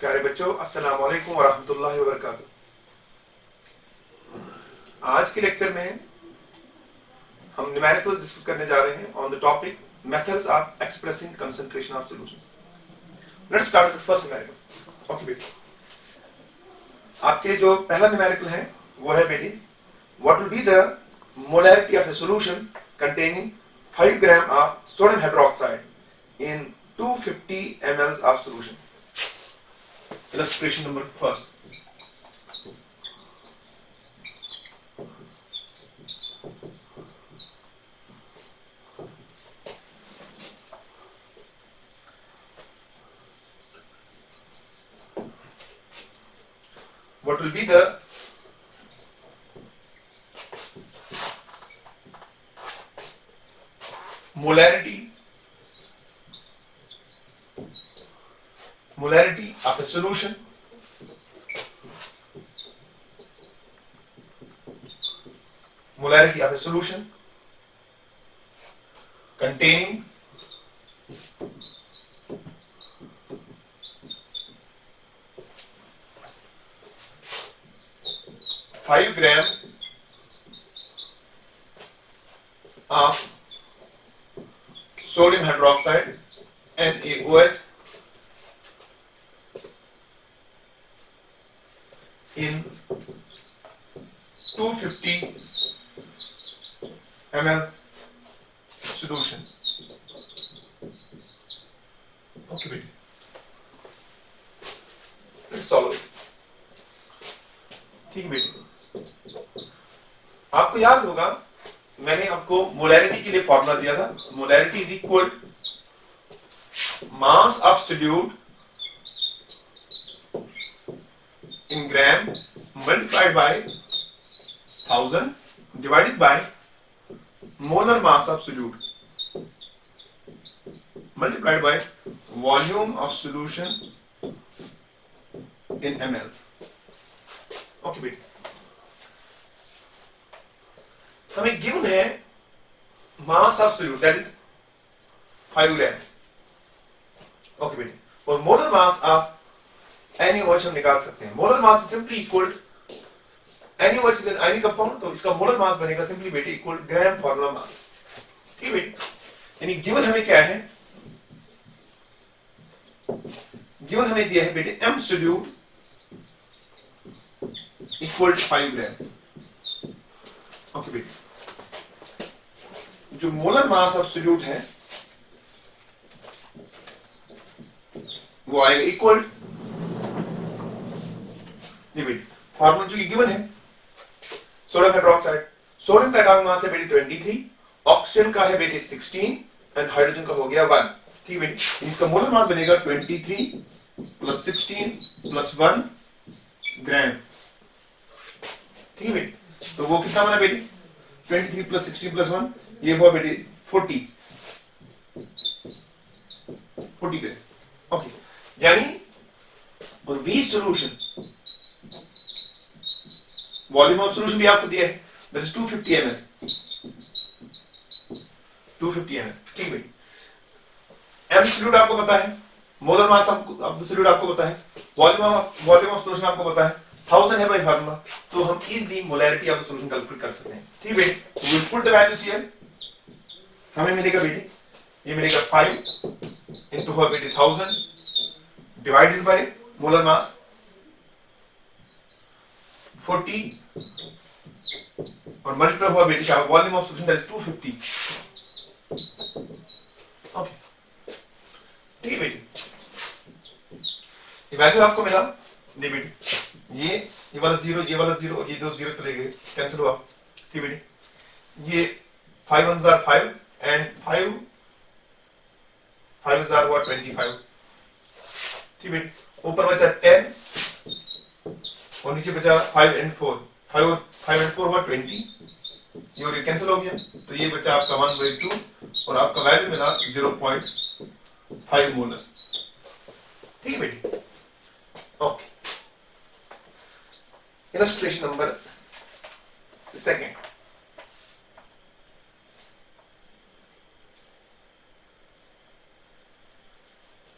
प्यारे बच्चों, अस्सलाम वालेकुम वरहमतुल्लाहि वबरकातुहू। आज के लेक्चर में हम न्यूमेरिकल्स डिस्कस करने जा रहे हैं on the topic methods of expressing concentration of solutions. Let's start with the first numerical. Okay बेटी, आपके जो पहला न्यूमेरिकल है वो है बेटी, what will be the molarity of A solution containing 5 gram of sodium hydroxide in 250 ml of solution. Illustration number first. What will be the molarity of a solution containing 5 gram of sodium hydroxide NaOH in 250 ml solution. Okay बेटी, let's solve it. ठीक है बेटी, आपको याद होगा मैंने आपको molarity के लिए फॉर्मूला दिया था। Molarity is equal mass of solute in gram multiplied by 1000 divided by molar mass of solute multiplied by volume of solution in mLs. Okay बेटी, हमें गिवन है मास of solute that is 5 gram. Okay बेटी, और molar mass of NaOH हम निकाल सकते हैं। Molar mass simply equal NaOH is an ionic compound, तो इसका मोलर मास बनेगा सिंपली बेटी इक्वल ग्राम फॉर्मूला मास। ठीक है बेटी, यानी गिवन हमें क्या है, गिवन हमें दिया है बेटे m सोल्यूट इक्वल 5 ग्राम। ओके बेटी, जो मोलर मास ऑफ सोल्यूट है वो आएगा इक्वल, फॉर्मूला जो गिवन है सोडियम हाइड्रोक्साइड, सोडियम का एटॉमिक मास है बेटी 23, ऑक्सीजन का है बेटी 16 एंड हाइड्रोजन का हो गया 1। ठीक है बेटी, इसका मोलर मास बनेगा 23 प्लस 16 प्लस 1 ग्राम। ठीक है बेटी, तो वो कितना बना बेटी 23 प्लस 16 प्लस 1, ये हुआ बेटी 40 ग्राम। ओके, यानी और V solution volume of solution भी आपको दिया है दैट इज 250 ml। 250 ml। ठीक है, एम सॉल्यूट आपको पता है, molar mass of the solute आपको पता है, वॉल्यूम ऑफ सॉल्यूशन आपको पता है, 1000 है बाय फार्मूला, तो हम easily molarity of the solution calculate कर सकते हैं। ठीक है बेटी, we will put the values here. हमें मिलेगा बेटी, ये मिलेगा 5 इनटू हुआ बेटी 1000 डिवाइडेड बाय मोलर मास 40 और मल्टीप्लाई हुआ बेटी का volume of solution that is 250। Okay, ठीक है बेटी, ये वैल्यू आपको मिला। नहीं बेटी, ये वाला 0, ये वाला 0, ये दो 0 चले गए, कैंसिल हुआ। ठीक बेटी, ये 5 1s are 5 and 5 5s are हुआ 25। ठीक बेटी, ऊपर बचा 10 और नीचे बचा 5 and 4, 5 and 4 हुआ 20, ये और ये कैंसिल हो गया, तो ये बचा आपका 1/2 और आपका वैल्यू मिला 0.5 मोलर। ठीक है बेटी, okay. Illustration number 2.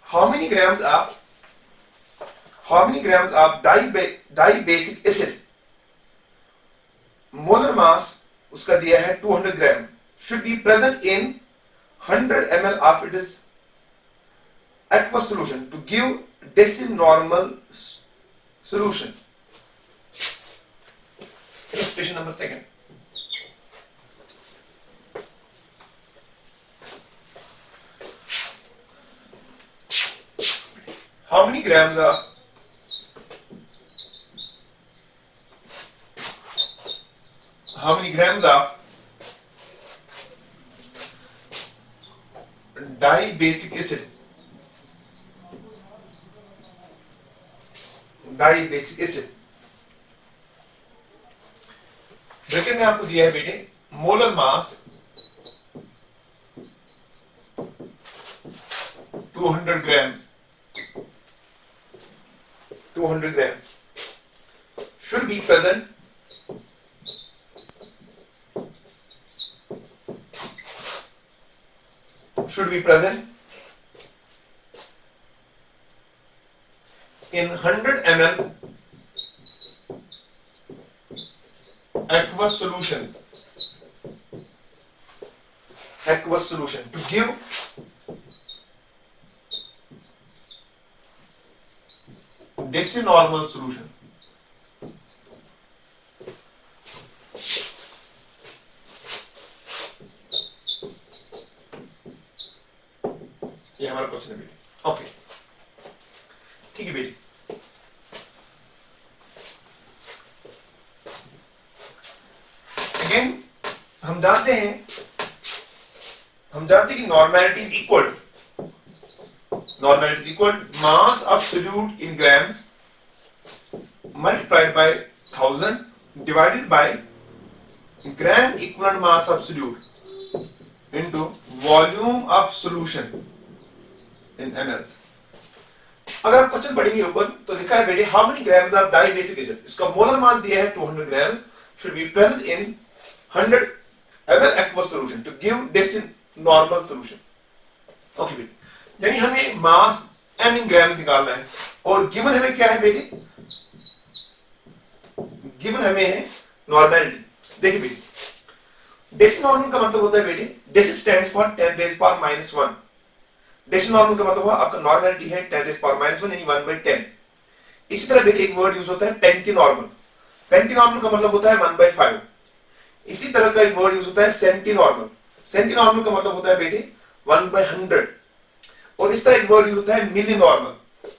How many grams of how many grams of dibasic acid, molar mass उसका दिया है 200 gram, should be present in 100 ml of its aqueous solution to give decinormal solution. Illustration number 2. How many grams of dibasic acid, bracket में आपको दिया है बेटे molar mass 200 grams, 200 gram should be present in 100 ml aqueous solution to give decinormal solution. ये हमारा question है बेटी. Okay, ठीक है बेटी. अगेन हम जानते हैं कि normality is equal mass of solute in grams multiplied by 1000 divided by gram equivalent mass of solute into volume of solution in mls. अगर आप क्वेश्चन पढ़ेंगे ऊपर तो लिखा है बेटे how many grams of dibasic acid, इसका मोलर मास दिया है 200 grams, should be present in 100 ml aqueous solution to give decinormal solution. Okay बेटे, यानी हमें मास m इन ग्राम्स निकालना है और गिवन हमें क्या है बेटे, गिवन हमें है नॉर्मेलिटी. देखिए बेटे, डेसिनॉर्मल का मतलब होता है बेटे, deci stands for 10 raised power minus 1. Decinormal का मतलब हुआ आपका नॉर्मेलिटी है 10 raised power minus 1 यानी 1/10. इसी तरह बेटे एक वर्ड यूज होता है पेंटीनॉर्मल. पेंटीनॉर्मल का मतलब होता है 1/5. इसी तरह का एक वर्ड यूज होता है सेंटीनॉर्मल. सेंटीनॉर्मल का मतलब होता है बेटे 1/100. और इस तरह एक वर्ड यूज होता है मिलीनॉर्मल,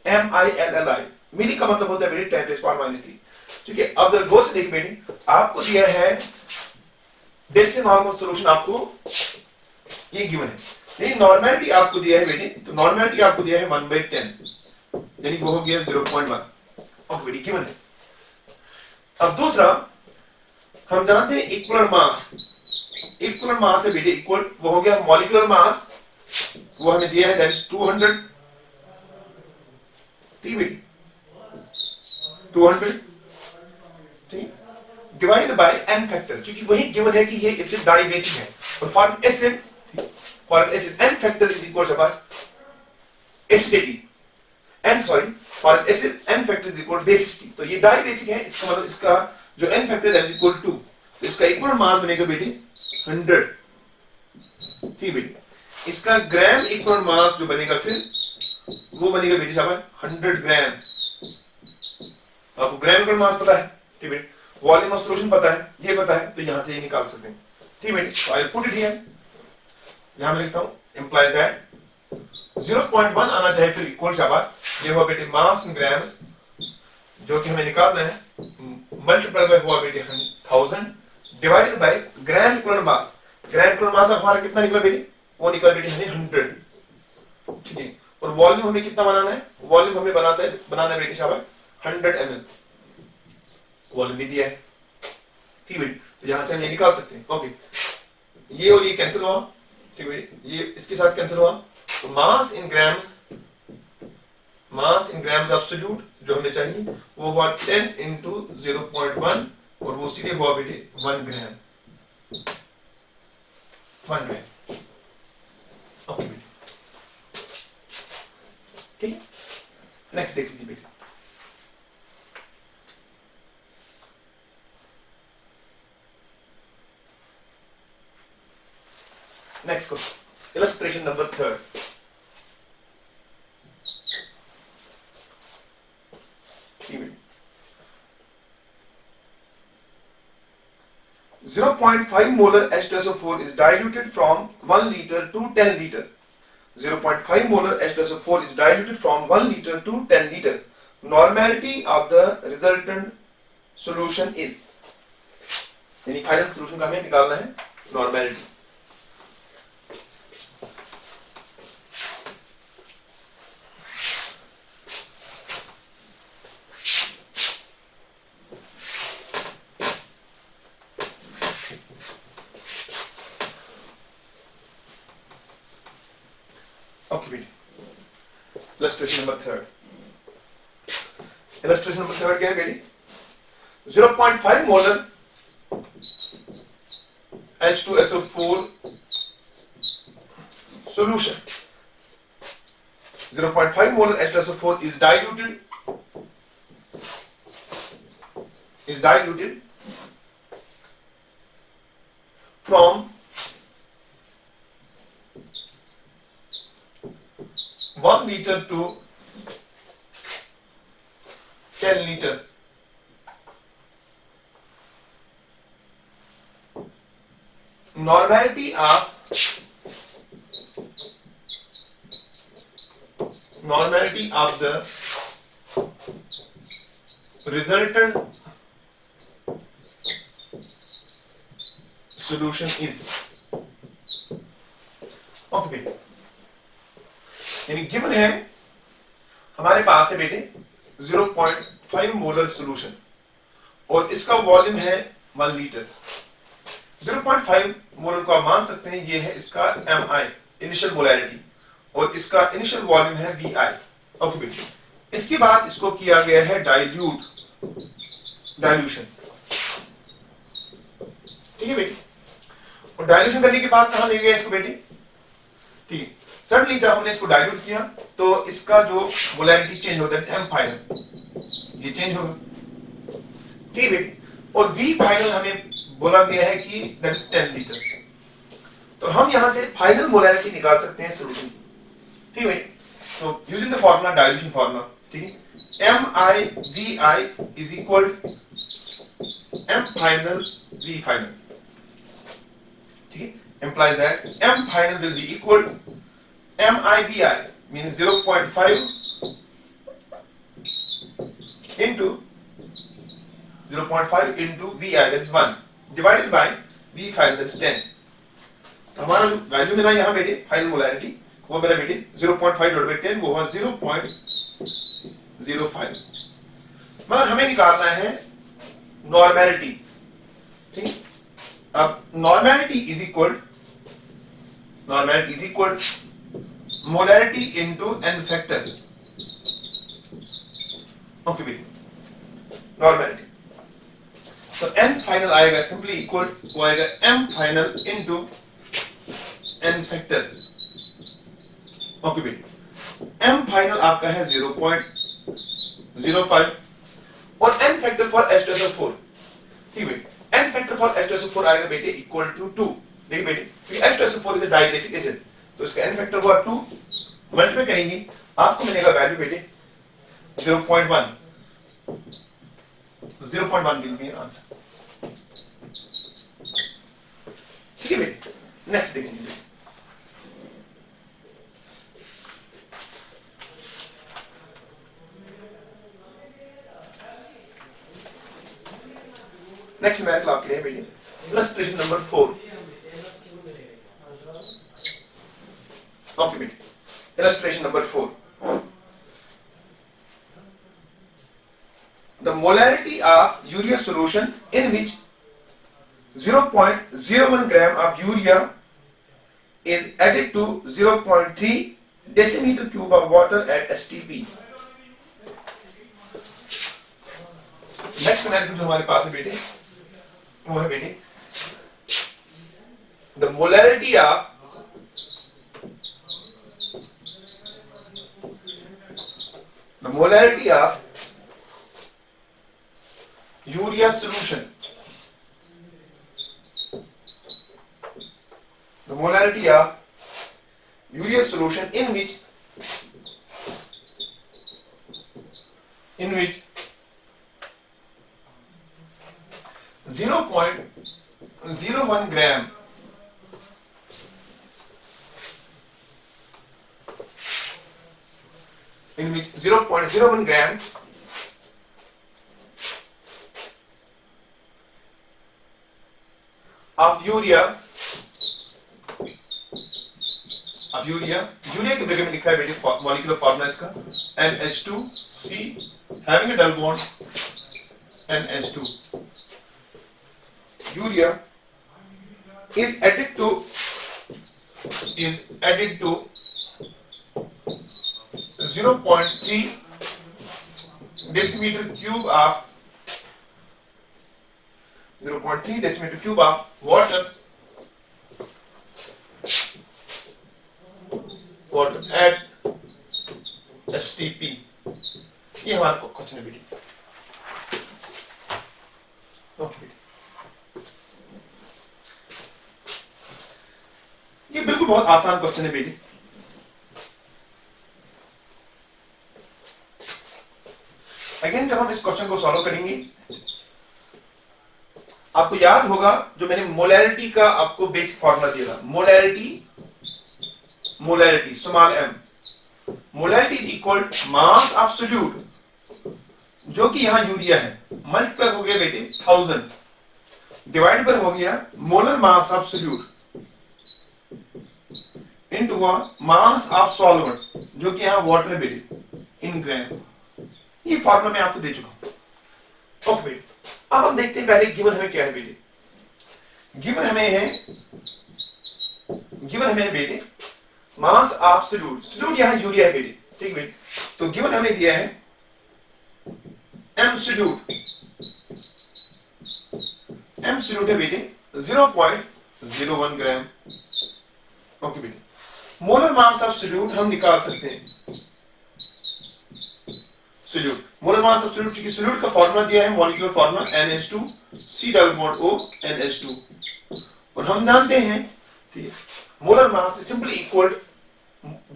MILLI. मिली का मतलब होता है बेटे 10 raised power minus 3. ठीक है, अब जरा गौर से देखिए बेटे, आपको दिया है डेसिनॉर्मल सॉल्यूशन, आपको ये गिवन है. नहीं, नॉर्मेलिटी आपको दिया है बेटे, तो नॉर्मेलिटी आपको दिया है 1/10 यानी वो हो गया 0.1. ओके बेटी, गिवन है. अब दूसरा हम जानते हैं इक्वल मास है बेटे, इक्वल वो हो गया मॉलिक्यूलर मास, वो हमें दिया है दैट इज 200. ठीक बेटी, 200 ठीक डिवाइडेड बाय n फैक्टर, क्योंकि वही गिवन है कि ये एसिड डाइबेसिक है और for acid n factor is equal to acidity, for acid n factor is equal to basicity. तो ये डाइबेसिक है, इसका मतलब इसका जो n factor is equal to 2, तो इसका इक्वल मास बनेगा बेटी 100. ठीक बेटी, इसका ग्राम इक्वल मास जो बनेगा फिर वो बनेगा बेटी साहब 100 ग्राम. आपको ग्राम इक्वल मास पता है, ठीक बेटी, वॉल्यूम ऑफ सॉल्यूशन पता है, ये पता है, तो यहां से ये निकाल सकते हैं. ठीक बेटी, आई पुट इट हियर. यहां मैं लिखता हूं implies that 0.1 आना चाहिए फिर इक्वल शाबाश. ये हुआ बेटे मास इन ग्राम्स जो कि हमें निकालना है, मल्टीप्लाई बाय हुआ बेटे 1000 divided by gram equivalent mass. Gram equivalent mass हमारा कितना निकला बेटे, वो निकला बेटे हमें 100. ठीक है, और वॉल्यूम हमें कितना बनाना है, वॉल्यूम हमें बनाना है बेटे शाबाश 100 ml. वॉल्यूम भी दिया है. ठीक है, तो यहां से हम ये निकाल सकते हैं. ओके, ये और ये कैंसिल हुआ. ठीक है, ये इसके साथ कैंसिल हुआ, तो मास इन ग्राम्स एब्सोल्यूट जो हमें चाहिए वो हुआ 10 into 0.1 और वो सीधे हुआ बेटे 1 ग्राम. ओके बेटे, ठीक है. नेक्स्ट देख लीजिए बेटे. नेक्स्ट को illustration number 3. 0.5 molar H2SO4 is diluted from 1 liter to 10 liter. 0.5 molar H2SO4 is diluted from 1 liter to 10 liter. Normality of the resultant solution is, यानी फाइनल सोल्यूशन का हमें निकालना है नॉर्मेलिटी. ओके बेटी, इलस्ट्रेशन नंबर 3. इलस्ट्रेशन नंबर 3 क्या है बेटी? 0.5 molar H2SO4 solution. 0.5 molar H2SO4 is diluted from 1 liter to 10 liter. Normality of the resultant solution is, okay बेटे, यानी गिवन है हमारे पास है बेटे 0.5 मोलर सॉल्यूशन और इसका वॉल्यूम है 1 लीटर. 0.5 मोलर को आप मान सकते हैं ये है इसका Mi इनिशियल मोलैरिटी और इसका इनिशियल वॉल्यूम है Vi. ओके बेटे, इसके बाद इसको किया गया है डाइल्यूशन. ठीक है बेटी, और डाइल्यूशन करने के बाद कहां ले गया इसको बेटी? ठीक है, सडनली जब हमने इसको डाइल्यूट किया तो इसका जो मोलैरिटी चेंज होता है M फाइनल, ये चेंज होगा. ठीक है बेटी, और V फाइनल हमें बोला गया है कि दैट इज 10 लीटर. तो हम यहां से फाइनल मोलैरिटी निकाल सकते हैं सॉल्यूशन की. ठीक है, तो using the formula, dilution formula, ठीक है, MiVi is equal M final V final. ठीक है, implies that M final will be equal MiVi means 0.5 into Vi, that is 1 divided by V final, that is 10. तो हमारा जो value मिला यहाँ बेटे फाइनल मोलैरिटी वो मेरा बेटे 0.5 डिवाइड बाय 10 वो हुआ 0.05. मगर हमें निकालना है नॉर्मेलिटी. ठीक, अब normality is equal molarity into n factor. Okay बेटे, नॉर्मेलिटी तो n फाइनल आएगा सिंपली इक्वल वो आएगा m final into n factor. Okay बेटे, m फाइनल आपका है 0.05 और n फैक्टर फॉर H2SO4. ठीक बेटे, n फैक्टर फॉर H2SO4 आएगा बेटे इक्वल टू 2. देखिए बेटे, H2SO4 is a dibasic acid तो इसका n फैक्टर हुआ 2, मल्टीप्लाई करेंगे आपको मिलेगा वैल्यू बेटे 0.1. 0.1 will be आंसर. ठीक है बेटे, नेक्स्ट देखिए. नेक्स्ट मैथ आपके लिए बेटे इलस्ट्रेशन नंबर 4. ओके बेटे, illustration number 4. The molarity of urea solution in which 0.01 gram of urea is added to 0.3 decimeter cube of water at STP. Next math जो हमारे पास है बेटे वो है बेटे the molarity of urea solution the molarity of urea solution in which 0.01 gram of urea के bracket में लिखा है बेटे मॉलिक्यूलर फार्मूला इसका NH2C having a double bond NH2. Urea is added to 0.3 decimeter cube of 0.3 decimeter cube of water at STP. ये हमारा question है बेटी. ओके बेटी, ये बिल्कुल बहुत आसान क्वेश्चन है बेटी. अगेन जब हम इस क्वेश्चन को सॉल्व करेंगे आपको याद होगा जो मैंने मोलैरिटी का आपको बेसिक फॉर्मूला दिया था. Molarity small m, molarity is equal mass absolute जो कि यहां यूरिया है मल्टीप्लाई हो गया बेटे 1000 डिवाइड बाय हो गया molar mass absolute into mass of solvent जो कि यहां वाटर है बेटे इन ग्राम. ये फॉर्मूला मैं आपको दे चुका हूं. ओके बेटे, अब हम देखते हैं पहले गिवन हमें क्या है बेटे. गिवन हमें है बेटे मास एब्सोल्यूट. सॉल्यूट यहां यूरिया है बेटे, ठीक है बेटे. तो गिवन हमें दिया है एब्सोल्यूट है बेटे 0.01 ग्राम. ओके बेटे, मोलर मास एब्सोल्यूट हम निकाल सकते हैं. सोल्यूट मोलर मास एब्सोल्यूट चूंकि सोल्यूट का फार्मूला दिया है molecular formula NH2C double bond O NH2 और हम जानते हैं ठीक है molar mass is simply equal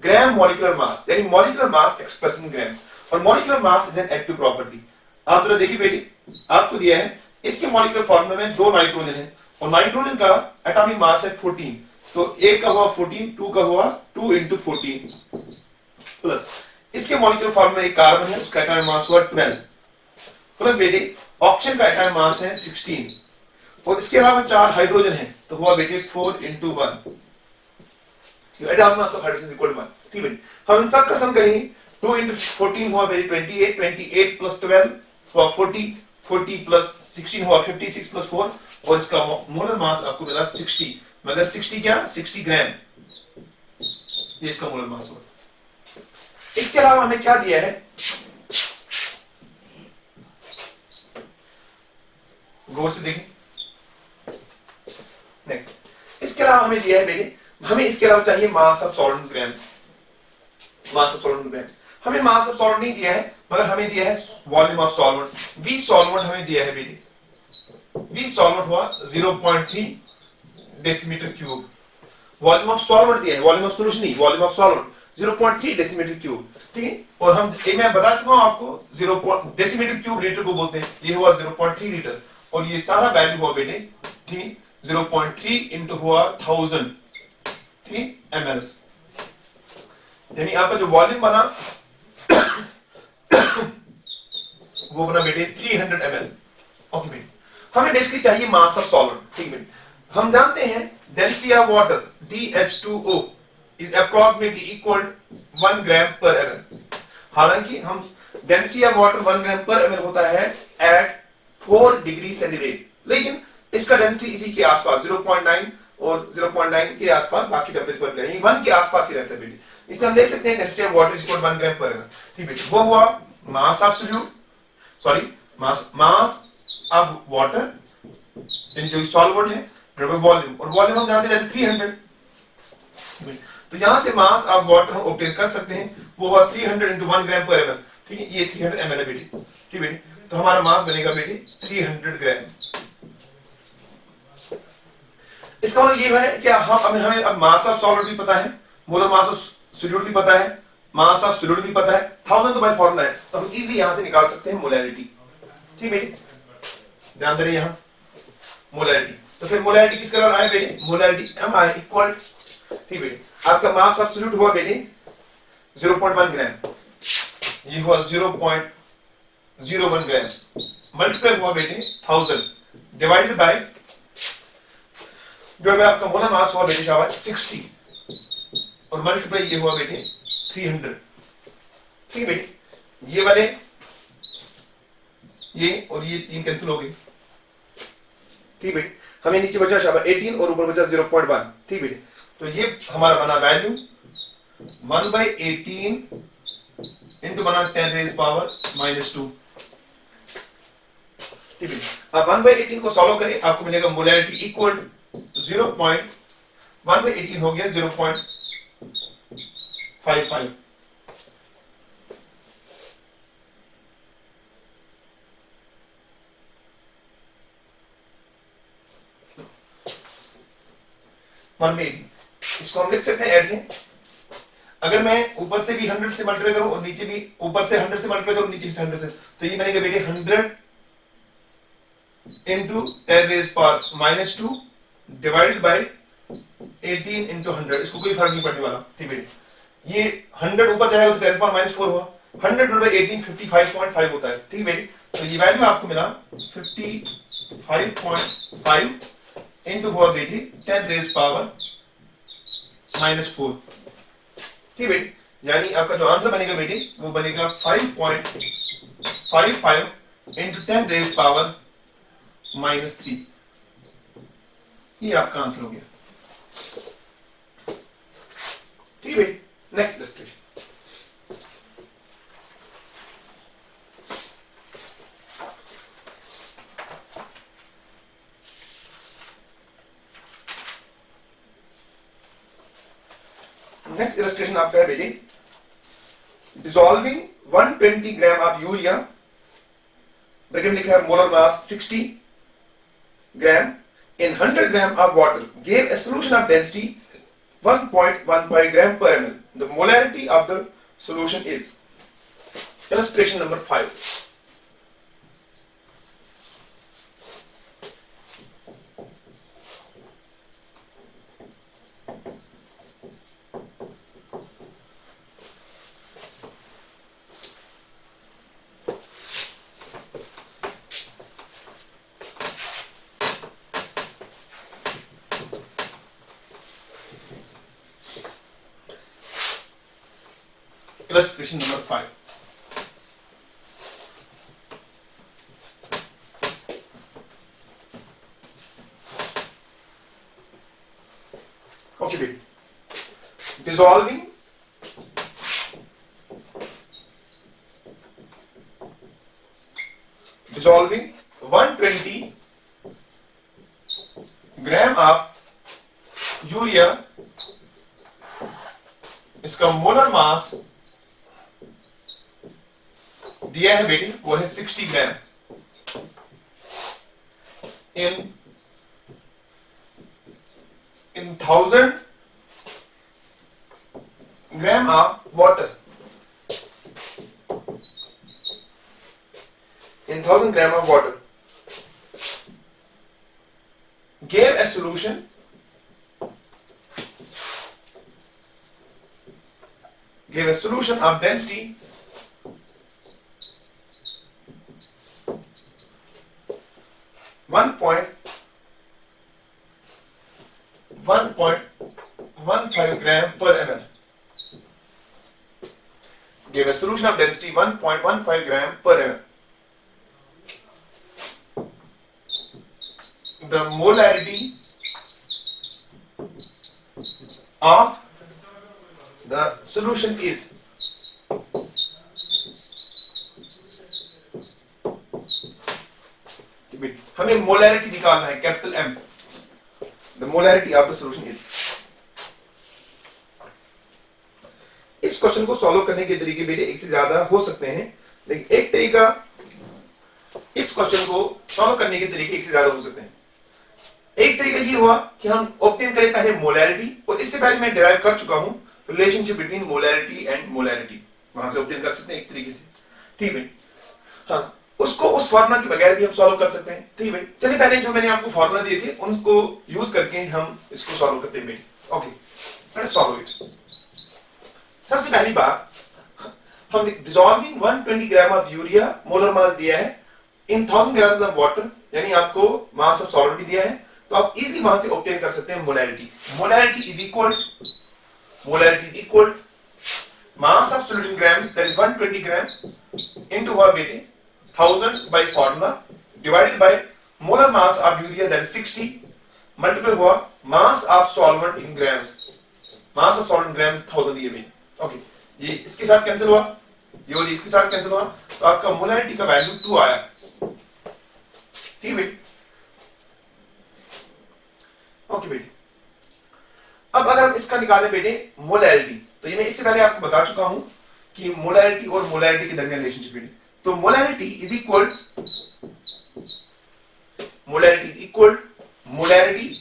gram molecular mass, यानी molecular mass express in grams. और molecular mass is an active property. आप जरा देखिए बेटी, आपको दिया है इसके मॉलिक्यूलर फार्मूला में 2 नाइट्रोजन है और नाइट्रोजन का एटॉमिक मास है 14. तो एक का हुआ 14, 2 का हुआ 2 into 14 प्लस इसके मॉलिक्यूलर फार्मूला एक कार्बन है उसका एटॉमिक मास हुआ 12 प्लस बेटे ऑक्सीजन का एटॉमिक मास है 16 और इसके अलावा 4 हाइड्रोजन है तो हुआ बेटे 4 into 1. Atomic mass of hydrogen is equal to 1. ठीक है, हम इन सब का सम करेंगे. 2 into 14 हुआ बेटे 28, 28 plus 12 हुआ 40, 40 plus 16 हुआ 56 plus 4 और इसका मोलर मास आपको मिला 60. मगर 60 क्या 60 ग्राम ये इसका मोलर मास हुआ. इसके अलावा हमें क्या दिया है, गौर से देखें. नेक्स्ट, इसके अलावा हमें दिया है बेटे, हमें इसके अलावा चाहिए मास ऑफ सॉल्वेंट ग्राम्स. हमें मास ऑफ सॉल्वेंट नहीं दिया है मगर हमें दिया है volume of solvent. V solvent हमें दिया है बेटे, वी सॉल्वेंट हुआ 0.3 decimetre cube. Volume of solvent दिया है, वॉल्यूम ऑफ सॉल्यूशन नहीं, volume of solvent 0.3 decimetre cube. ठीक है, और हम मैं बता चुका हूं आपको 0 डेसीमीटर क्यूब लीटर को बोलते हैं. ये हुआ 0.3 लीटर और ये सारा वैल्यू हुआ बेटे ठीक 0.3 इंटू हुआ 1000 ठीक ml. यानी आपका जो वॉल्यूम बना वो बना बेटे 300 ml. ओके बेटे, हमें बेसिकली चाहिए मास ऑफ सॉल्वेंट. ठीक बेटे, हम जानते हैं density of water DH2O is approximately equal 1 gram per ml. हालांकि हम density of water 1 gram per ml होता है at 4 डिग्री सेंटीग्रेड, लेकिन इसका डेंसिटी इसी के आसपास 0.9 और 0.9 के आसपास बाकी टेंपरेचर पर 1 के आसपास ही रहता है बेटे. इसलिए हम देख सकते हैं density of water is equal 1 gram per ml. ठीक बेटे, वो हुआ मास एब्सोल्यूट मास ऑफ वाटर यानी जो सॉल्वेंट है वॉल्यूम, और वॉल्यूम हम जानते हैं 300. तो यहां से मास ऑफ वाटर हम ऑब्टेन कर सकते हैं, वो हुआ 300 into 1 gram per ml. ठीक है, ये 300 ml है बेटी. ठीक बेटी, तो हमारा मास बनेगा बेटी 300 ग्राम. इसका मतलब ये है कि हमें अब मास ऑफ सॉलिड भी पता है, मोलर मास ऑफ सॉल्यूट भी पता है, मास ऑफ सॉल्यूट भी पता है, 1000 तो बाय फॉर्मूला है, तो हम इजीली यहां से निकाल सकते हैं मोलैरिटी। ठीक बेटे, ध्यान दे रहे यहां मोलैरिटी। तो फिर मोलैरिटी किसका आया बेटे, मोलैरिटी Mi इक्वल, ठीक बेटे, आपका मास ऑफ सॉल्यूट हुआ बेटे 0.1 ग्राम, ये हुआ 0.01 ग्राम, मल्टीप्लाई हुआ बेटे 1000 डिवाइडेड बाय आपका मोलर मास हुआ बेटे शाबाश 60 और मल्टीप्लाई ये हुआ बेटे 300। ठीक बेटे, ये वाले ये और ये 3 कैंसिल हो गए। ठीक बेटे, हमें नीचे बचा शाबाश 18 और ऊपर बचा 0.1। ठीक बेटे, तो ये हमारा बना वैल्यू 1/18 इंटू बना 10 रेज पावर -2। ठीक है, अब 1/18 को सॉल्व करें, आपको मिलेगा मोलैरिटी इक्वल 1/18 हो गया 0.55। इसको हम लिख सकते हैं ऐसे, अगर मैं ऊपर से भी 100 से मल्टीप्लाई करूं और नीचे भी ऊपर से 100 से मल्टीप्लाई करूं नीचे से 100 से, तो ये बनेगा बेटे 100 into 10 raise power -2 divided by 18 into 100। इसको कोई फर्क नहीं पड़ने वाला। ठीक है, ये 100 ऊपर जाएगा तो 10 पावर -4 हुआ, 100 डिवाइड बाय 18 55.5 होता है। ठीक है बेटे, तो ये वैल्यू आपको मिला 55.5 इंटू हुआ बेटे 10 रेज पावर -4। ठीक बेटे, यानी आपका जो आंसर बनेगा बेटे वो बनेगा 5.55 इंटू 10 रेज पावर -3। ये आपका आंसर हो गया। ठीक है बेटे, नेक्स्ट इलस्ट्रेशन। नेक्स्ट इलस्ट्रेशन आपका है बेटे, dissolving 120 gram of urea, bracket में लिखा है molar mass 60 gram in 100 gram of water gave a solution of density 1.15 gram per ml. The molarity of the solution is. Illustration number 5. Illustration number 5. Okay, wait. Dissolving dissolving 120 gram of urea, इसका molar mass दिया है बेटी, वो है 60 ग्राम इन 1000 gram of water, in 1000 gram of water gave a solution of density 1.15 gram per ml. Gave a solution of density 1.15 gram per ml. The molarity of the solution is. हमें molarity निकालना है, capital M. The molarity of the solution is. इस question को solve करने के तरीके बेटे एक से ज्यादा हो सकते हैं, लेकिन एक तरीका, इस क्वेश्चन को सॉल्व करने के तरीके एक से ज्यादा हो सकते हैं। एक तरीका ये हुआ कि हम ऑब्टेन करें पहले मोलैरिटी, और इससे पहले मैं डिराइव कर चुका हूं relationship between molarity and molarity, वहां से ऑब्टेन कर सकते हैं एक तरीके से। ठीक है, हाँ, उसको उस फार्मूला के बगैर भी हम सॉल्व कर सकते हैं। ठीक है, चलिए पहले जो मैंने आपको फार्मूला दिए थे उनको यूज करके हम इसको सॉल्व करते हैं बेटी। Okay, let's solve it. सबसे पहली बात, हम dissolving 120 gram of urea, molar mass दिया है इन 1000 ग्राम्स ऑफ वाटर, यानी आपको मास ऑफ सॉल्वेंट भी दिया है, तो आप इजीली वहां से ऑब्टेन कर सकते हैं molarity. Molarity is equal mass of solute in grams, that is 120 gram into what बेटे 1000 by formula divided by molar mass of urea, that is 60, multiply हुआ mass of solvent in grams, mass of solvent grams 1000 ये बेटे। Okay, ये इसके साथ cancel हुआ, ये और इसके साथ कैंसिल हुआ, तो आपका मोलैरिटी का वैल्यू 2 आया। ठीक है बेटी, ओके बेटी। अब अगर हम इसका निकालें बेटे मोलैरिटी, तो ये मैं इससे पहले आपको बता चुका हूं कि मोलैरिटी और मोलैरिटी के दरमियान रिलेशनशिप बेटी। तो molarity is equal molarity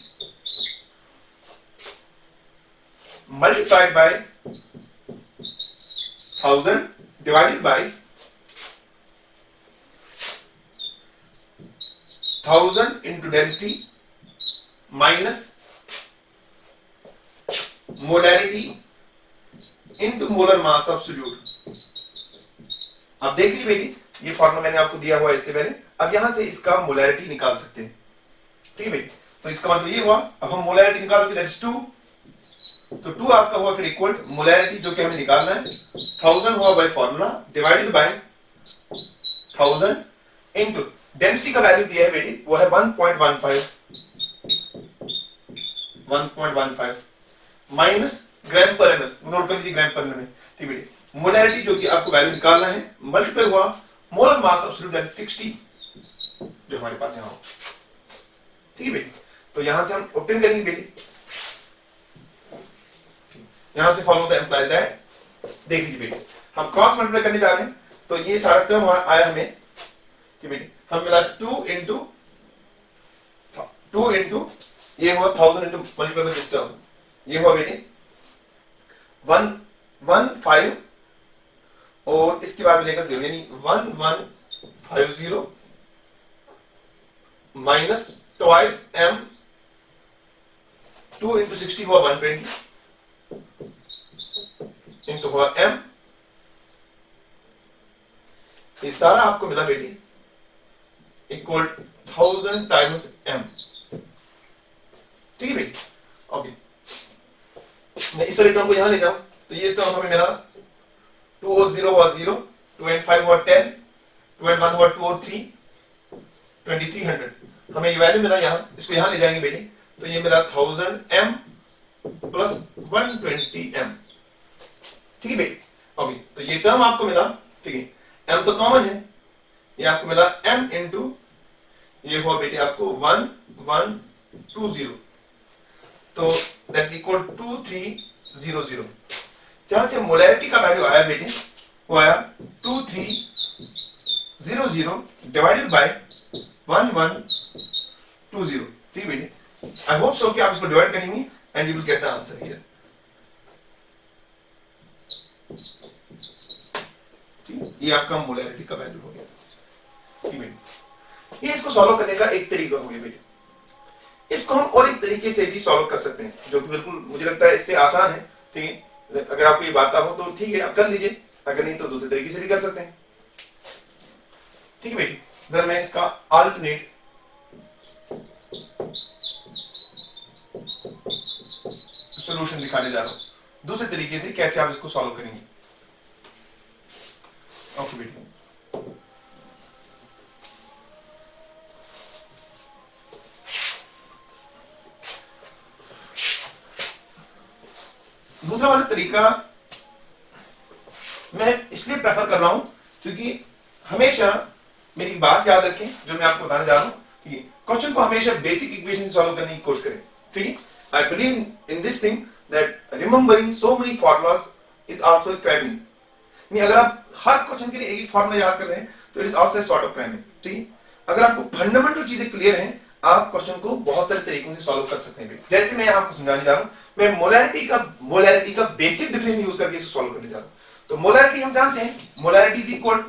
multiplied by 1000 divided by 1000 into density minus molarity into molar mass of solute। अब देख लीजिए बेटी, ये फॉर्मूला मैंने आपको दिया हुआ है इससे पहले। अब यहां से इसका मोलैरिटी निकाल सकते हैं। ठीक है बेटी, तो इसका मतलब ये हुआ, अब हम मोलैरिटी निकाल सकते, दैट इज 2, तो 2 आपका हुआ फिर इक्वल मोलैरिटी जो कि हमें निकालना है 1000 हुआ bye formula divided by 1000 into density का वैल्यू दिया है बेटी, वो है 1.15 माइनस ग्राम पर एमएल, नोट कर लीजिए ग्राम पर एमएल। ठीक बेटी, मोलैरिटी जो कि आपको वैल्यू निकालना है मल्टीप्लाई हुआ molar mass of solute, that is 60 जो हमारे पास यहां हो। ठीक है बेटी, तो यहां से हम ऑब्टेन करेंगे बेटी, यहां से फॉलो द एम्प्लाइज दैट। देख लीजिए बेटी, हम क्रॉस मल्टीप्लाई करने जा रहे हैं, तो ये सारा टर्म आया हमें कि बेटी हम मिला 2 इंटू ये हुआ 1000 into multiply by this term, ये हुआ बेटी 115 और इसके बाद मिलेगा 0, यानी 1150 माइनस ट्वाइस m, 2 इंटू 60 हुआ 120 इंटू हुआ m, ये सारा आपको मिला बेटी इक्वल 1000 टाइम्स m। ठीक है बेटी, ओके, मैं इस वाले टर्म को यहां ले जाऊं, तो ये टर्म हमें मिला 2 और 0 हुआ 0, 2 and 5 हुआ 10, 2 and 1 हुआ 2 और 3 2300, हमें ये वैल्यू मिला यहां, इसको यहां ले जाएंगे बेटी, तो ये मिला 1000 m प्लस 120 m। ठीक है बेटी, ओके, तो ये टर्म आपको मिला। ठीक है, m तो कॉमन है, ये आपको मिला m इंटू ये हुआ बेटी आपको 1120, तो दैट्स इक्वल 2300। जहां से मोलैरिटी का वैल्यू आया बेटे वो आया 2300 डिवाइडेड बाय 1120। ठीक है बेटे, आई होप सो कि आप इसको डिवाइड करेंगे and you will get the answer here. ये आपका मोलैरिटी का वैल्यू हो गया। ठीक है, ये इसको सॉल्व करने का एक तरीका हो गया बेटे। इसको हम और एक तरीके से भी सॉल्व कर सकते हैं, जो कि बिल्कुल मुझे लगता है इससे आसान है। ठीक है, अगर आपको ये बात हो तो ठीक है आप कर लीजिए, अगर नहीं तो दूसरे तरीके से भी कर सकते हैं। ठीक है बेटी, जरा मैं इसका अल्टरनेट सॉल्यूशन दिखाने जा रहा हूं, दूसरे तरीके से कैसे आप इसको सॉल्व करेंगे। ओके बेटी, दूसरा वाला तरीका मैं इसलिए प्रेफर कर रहा हूं क्योंकि हमेशा मेरी बात याद रखें जो मैं आपको बताने जा रहा हूं कि क्वेश्चन को हमेशा बेसिक इक्वेशन से सॉल्व करने की कोशिश करें। ठीक है, I believe in this thing that remembering so many formulas is also cramming. नहीं, अगर आप हर क्वेश्चन के लिए एक ही फॉर्मूला याद कर रहे हैं तो it is also sort of cramming. ठीक है, अगर आपको फंडामेंटल चीजें क्लियर हैं, आप क्वेश्चन को बहुत सारे तरीकों से सॉल्व कर सकते हैं। जैसे मैं आपको समझाने जा रहा हूं, मैं मोलैरिटी का बेसिक डिफरेंस यूज करके इसे सॉल्व करने जा रहा हूं। तो मोलैरिटी हम जानते हैं, molarity is equal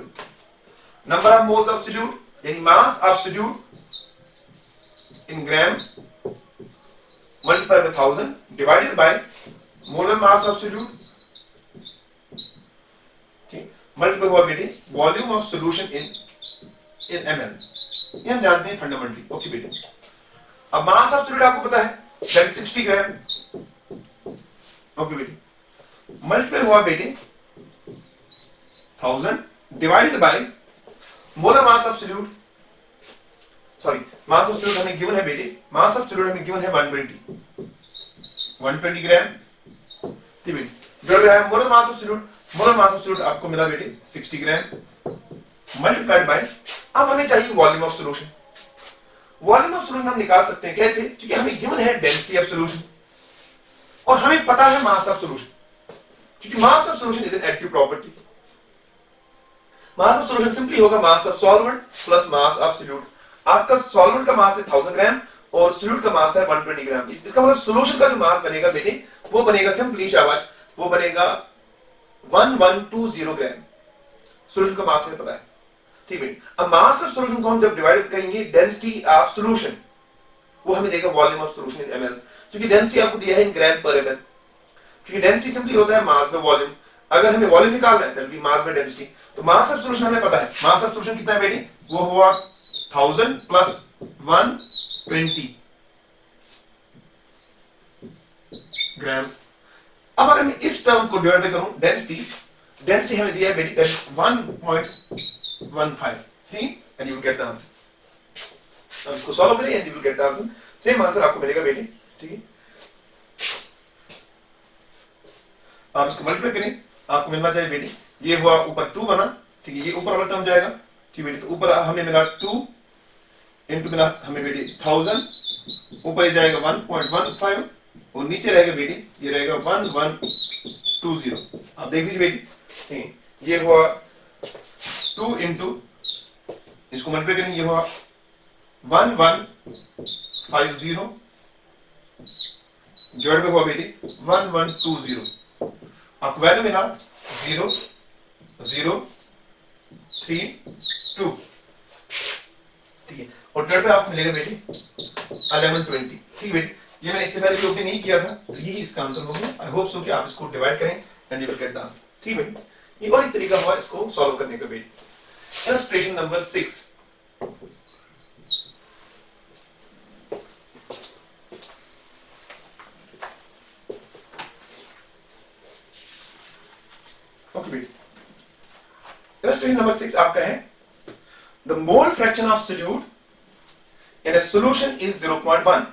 number of moles of solute, यानी mass of solute in grams multiply by 1000 divided by molar mass of solute, ठीक, मल्टीप्लाई हुआ बेटे volume of solution in ml। ये हम जानते हैं फंडामेंटली। ओके बेटे, अब मास ऑफ सॉल्यूट आपको पता है दैट इज 60 ग्राम। ओके बेटे, मल्टीप्लाई हुआ बेटे 1000 divided by molar mass of solute, sorry mass of solute हमें गिवन है बेटे, मास ऑफ सॉल्यूट हमें गिवन है 120 ग्राम, ठीक बेटे, जो है मोलर मास ऑफ सॉल्यूट आपको मिला बेटे 60 ग्राम मल्टीप्लाइड बाय, अब हमें चाहिए volume of solution. Volume of solution हम निकाल सकते हैं कैसे, क्योंकि हमें गिवन है डेंसिटी ऑफ सॉल्यूशन और हमें पता है मास ऑफ सॉल्यूशन, क्योंकि mass of solution is an additive property. Mass of solution simply होगा mass of solvent plus mass of solute. आपका सॉल्वेंट का मास है 1000 ग्राम और सॉल्यूट का मास है 120 ग्राम। इसका मतलब सॉल्यूशन का जो मास बनेगा बेटे वो बनेगा सिंपली, शाबाश, वो बनेगा 1120 ग्राम। सॉल्यूशन का मास हमें पता है, ठीक है। अब मास ऑफ सॉल्यूशन को हम जब डिवाइड करेंगे डेंसिटी ऑफ सॉल्यूशन, वो हमें देगा volume of solution in ml, क्योंकि डेंसिटी आपको दिया है इन ग्राम पर ml, क्योंकि डेंसिटी सिंपली होता है मास बाय वॉल्यूम। अगर हमें वॉल्यूम निकालना है that be mass by density. तो मास ऑफ सॉल्यूशन हमें पता है, मास ऑफ सॉल्यूशन कितना है बेटे, वो हुआ 1000 प्लस 120 ग्राम्स। अब अगर मैं इस टर्म को डिवाइड करूं डेंसिटी हमें दिया है बेटी दैट 1.15, ठीक, and you will get the answer. अब इसको सॉल्व करें and you will get the answer, same answer आपको मिलेगा बेटी, ठीक है। आप इसको मल्टीप्लाई करें, आपको मिलना चाहिए बेटी, ये हुआ ऊपर 2 बना, ठीक है, ये ऊपर वाला टर्म जाएगा, ठीक बेटी, तो ऊपर हमें मिला 2 इनटू मिला हमें बेटी 1000, ऊपर ये जाएगा 1.15 और नीचे रहेगा बेटी ये रहेगा 1120। आप देख लीजिए बेटी, ठीक, ये हुआ 2 इंटू, इसको मल्टीप्लाई करेंगे, ये हुआ 1150 डिवाइड बाय हुआ बेटी 1120। आपको वैल्यू मिला 0.032, ठीक है, और डिवाइड बाय आपको मिलेगा बेटी 1120, ठीक बेटी। ये मैंने इससे पहले भी ओपन नहीं किया था, तो यही इसका आंसर होगा। आई होप सो कि आप इसको डिवाइड करें and you will get the answer, ठीक बेटी। ये और एक तरीका हुआ इसको सॉल्व करने का बेटी। इलस्ट्रेशन नंबर 6, ओके बेटी, इलस्ट्रेशन नंबर 6 आपका है, the mole fraction of solute in a solution is 0.1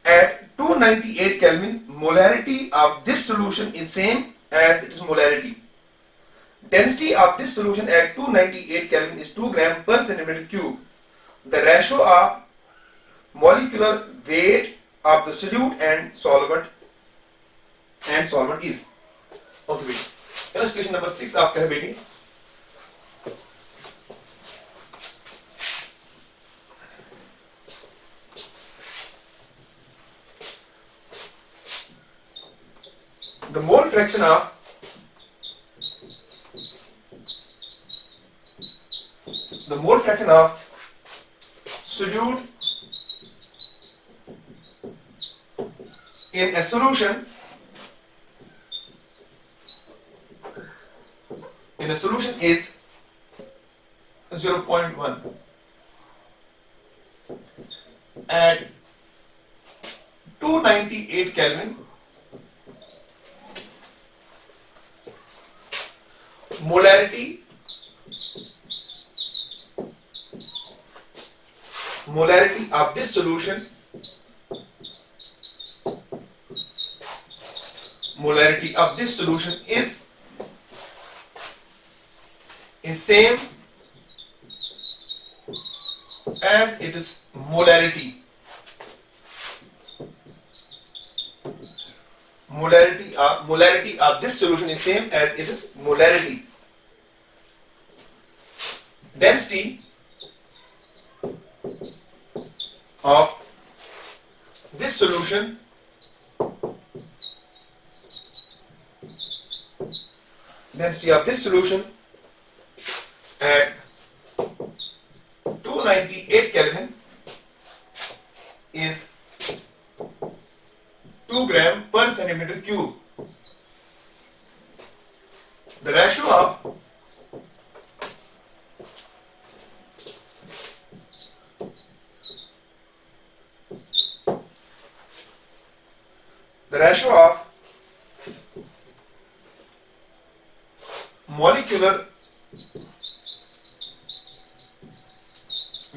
at 298 Kelvin. Molarity of this solution is same as its molarity. Density of this solution at 298 Kelvin is 2 gram per centimeter cube. The ratio of molecular weight of the solute and solvent is, okay बेटी, illustration number 6 आपका है बेटी। The mole fraction of solute in a solution is 0.1 at 298 Kelvin. Molarity of this solution is same as its molarity. Molarity of this solution is same as its molarity. Density of this solution at 298 Kelvin is 2 gram per centimeter cube. The ratio of molecular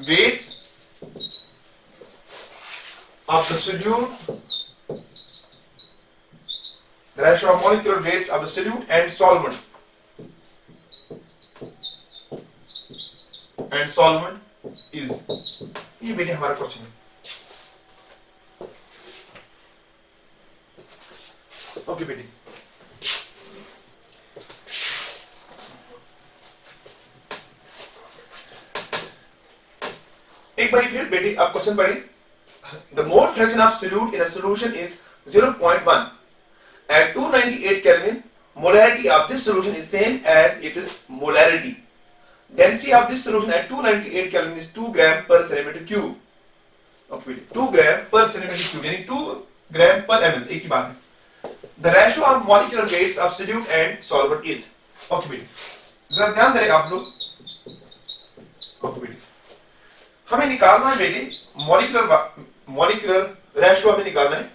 weights of the solute, the ratio of molecular weights of the solute and solvent is, ये बेटे हमारा question है. Okay बेटी, एक बार फिर बेटी आप question पढ़िए. The mole fraction of solute in a solution is 0.1. At 298 Kelvin, molarity of this solution is same as its molarity. Density of this solution at 298 Kelvin is 2 gram per centimeter cube. Okay बेटी, 2 gram per centimeter cube यानी 2 gram per ml, एक ही बात है. The ratio of molecular weights of solute and solvent is. Okay बेटी, जरा ध्यान दें आप लोग. Okay बेटी, हमें निकालना है बेटी मॉलिक्यूलर रेशियो हमें निकालना है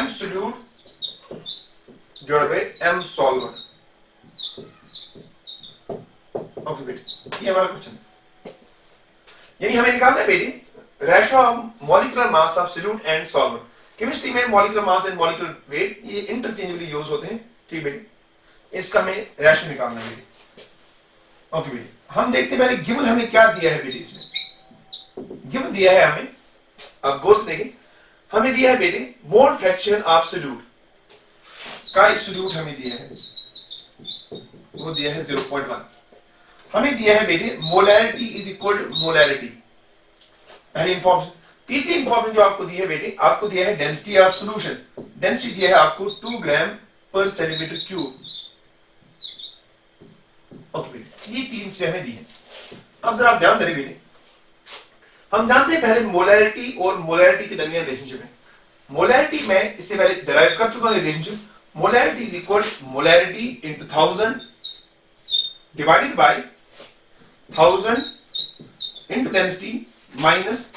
m solute divide by m solvent. Okay बेटी, ये हमारा क्वेश्चन है. यानी हमें निकालना है बेटी ratio of molecular mass of solute and solvent. Chemistry में molecular mass and molecular weight ये इंटरचेंजेबली यूज होते हैं. ठीक बेटी, इसका हमें रेशियो निकालना है बेटी. ओके बेटी, हम देखते हैं पहले गिवन हमें क्या दिया है बेटी. इसमें गिवन दिया है हमें, अब गौर से देखें, हमें दिया है बेटे मोल फ्रैक्शन ऑफ सोल्यूट का. सोल्यूट हमें दिया है, वो दिया है 0.1. हमें दिया है बेटे molarity is equal to molarity, पहली इंफॉर्मेशन. तीसरी इंफॉर्मेशन जो आपको दी है बेटे, आपको दिया है डेंसिटी ऑफ सॉल्यूशन. डेंसिटी दिया है आपको 2 ग्राम पर सेंटीमीटर क्यूब. ओके बेटे, ये तीन चीजें हमें दी है. अब जरा आप ध्यान दें बेटे, हम जानते हैं पहले मोलैरिटी और मोलैरिटी के दरमियान रिलेशनशिप है. मोलैरिटी में इससे पहले डिराइव कर चुका हूं relationship. Molarity is equal molarity into 1000 divided by 1000 into density minus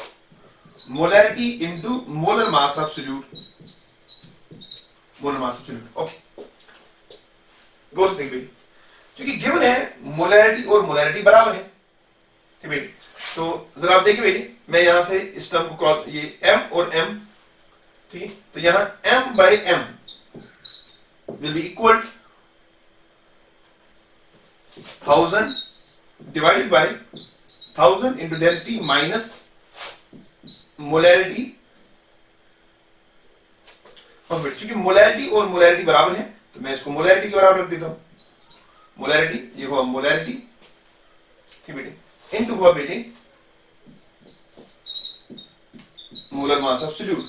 molarity into molar mass of solute. Molar mass of solute. Okay, गौर से देखिए, क्योंकि गिवन है मोलैरिटी और मोलैरिटी बराबर है. ठीक बेटी, तो जरा आप देखिए बेटी, मैं यहां से इस टर्म को क्रॉस, ये m और m, ठीक, तो यहां m by m will be equal 1000 divided by 1000 into density minus molarity. और बेटी, क्योंकि मोलैरिटी और मोलैरिटी बराबर है तो मैं इसको मोलैरिटी के बराबर रख देता हूं. मोलैरिटी ये हुआ मोलैरिटी, ठीक बेटी, इनटू हुआ बेटी मोलर मास ऑफ सोल्यूट.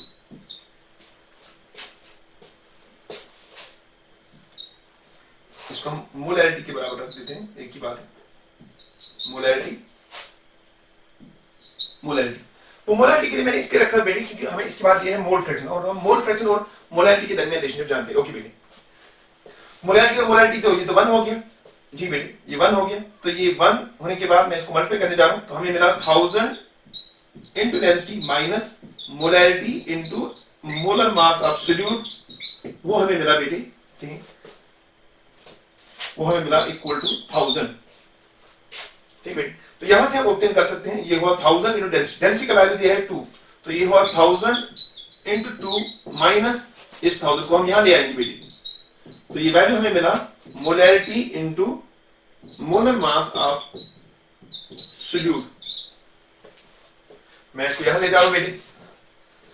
इसको हम मोलैरिटी के बराबर रख देते हैं, एक ही बात है. मोलैरिटी मोलैरिटी तो मोलैरिटी के लिए मैंने इसके रखा बेटी, क्योंकि हमें इसके बाद ये है मोल फ्रैक्शन, और हम मोल फ्रैक्शन और मोलैरिटी के दरमियान रिलेशनशिप जानते हैं. ओके बेटी, मोलैरिटी और मोलैरिटी तो ये तो 1 हो गया. जी बेटी, ये 1 हो गया. तो ये 1 होने के बाद मैं इसको मल्टीप्लाई करने जा रहा हूं, तो हमें मिला 1000 into density minus molarity into molar mass of solute. वो हमें मिला बेटी, ठीक, वो हमें मिला इक्वल टू 1000. ठीक बेटी, तो यहां से हम ऑब्टेन कर सकते हैं. ये हुआ 1000 इनटू डेंसिटी, डेंसिटी का वैल्यू दिया है 2, तो ये हुआ 1000 इनटू 2 माइनस इस 1000 को हम यहां ले आएंगे बेटी. तो ये वैल्यू हमें मिला molarity into molar mass of solute. मैं इसको यहां ले जाऊं बेटी.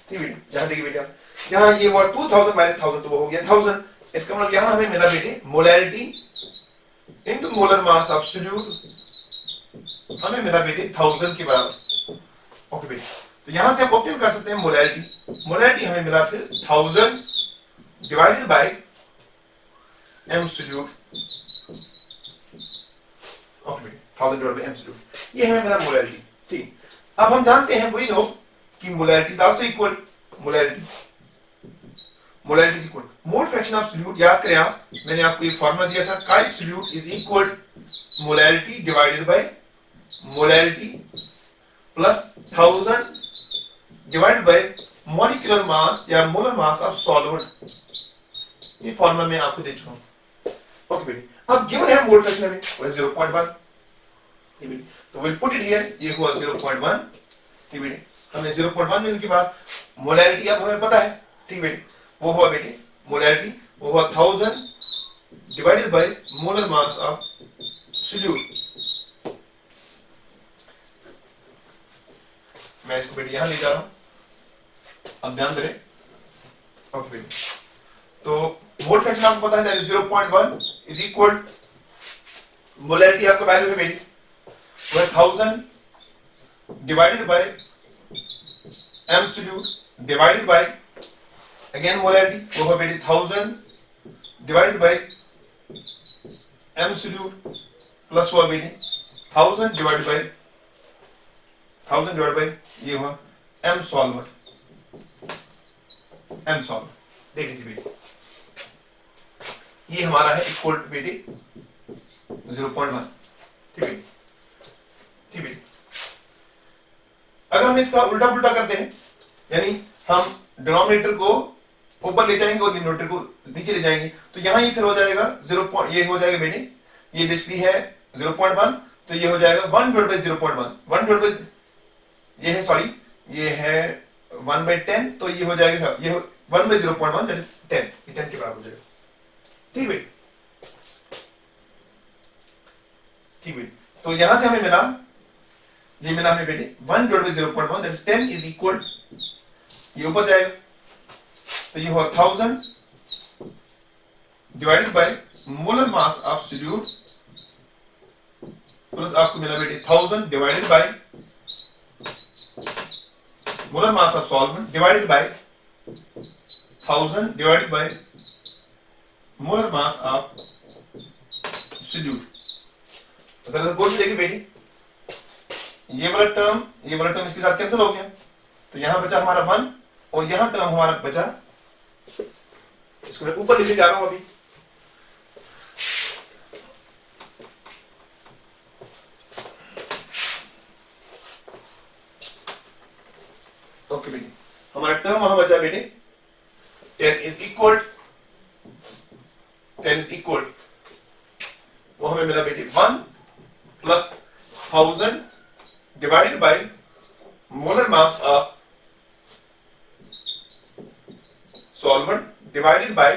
ठीक बेटी, यहां देखिए बेटा, यहां ये हुआ 2000 माइनस 1000 तो वो हो गया 1000. इसका मतलब यहां हमें मिला बेटी molarity into molar mass of solute हमें मिला बेटी 1000 के बराबर. ओके बेटी, तो यहां से हम ऑब्टेन कर सकते हैं मोलैरिटी। मोलैरिटी हमें मिला फिर 1000 divided bye absolute, okay 1000 divided bye absolute, ये हमें मिला मोलैरिटी। ठीक, अब हम जानते हैं वही लोग कि molarity is also equal molarity is equal mole fraction of solute. याद करें आप, मैंने आपको ये फार्मूला दिया था, काई solute is equal molarity divided by molarity plus 1000 divided bye molecular mass या मोलर मास ऑफ सॉल्वेंट। ये फार्मूला मैं आपको दे चुका हूं। ओके बेटी, अब गिवन है मोल फ्रैक्शन में 0.1, ठीक बेटी, तो विल पुट इट हियर, ये हुआ 0.1, ठीक बेटी। हमें 0.1 मिलने के बाद मोलैरिटी अब हमें पता है, ठीक बेटी, वो हुआ बेटी मोलैरिटी, वो हुआ 1000 divided by molar mass of solute. मैं इसको बेटी यहां ले जा रहा हूं, अब ध्यान दें। ओके बेटी, तो मोल फ्रैक्शन आपको पता है that is 0.1 is equal, molarity आपका वैल्यू है बेटी वो है 1000 divided bye absolute divided by again molarity, वो है बेटी 1000 डिवाइडेड बाय एब्सोल्यूट प्लस हुआ बेटी 1000 डिवाइडेड बाय ये हुआ एम सॉल्वर, देख लीजिए बेटी, ये हमारा है इक्वल टू बेटी 0.1, ठीक है, ठीक है। अगर हम इसका उल्टा पुल्टा करते हैं, यानी हम डिनोमिनेटर को ऊपर ले जाएंगे और न्यूमरेटर को नीचे ले जाएंगे, तो यहां ये फिर हो जाएगा 0. ये हो जाएगा बेटी, ये बेसिकली है 0.1, तो ये हो जाएगा 1/0.1, 1 ये है, सॉरी ये है 1/10, तो ये हो जाएगा, ये 1/0.1 दैट इज 10, ये 10 के बराबर हो जाएगा, ठीक है, ठीक है। तो यहां से हमें मिला, ये मिला हमें बेटे 1/0.1 दैट इज 10 इज इक्वल, ये ऊपर जाएगा, तो ये हुआ 1000 divided by molar mass of solute plus आपको मिला बेटे 1000 divided by molar mass of solvent divided by 1000 divided by molar mass of solute. जरा बोल देखिए बेटी, ये वाला टर्म इसके साथ कैंसिल हो गया, तो यहां बचा हमारा 1 और यहां टर्म हमारा बचा, इसको मैं ऊपर लिखने जा रहा हूं अभी, ओके बेटी, हमारा टर्म वहां बचा बेटे 10 इज इक्वल, वो हमें मिला बेटे 1 plus 1000 divided by molar mass of solvent divided by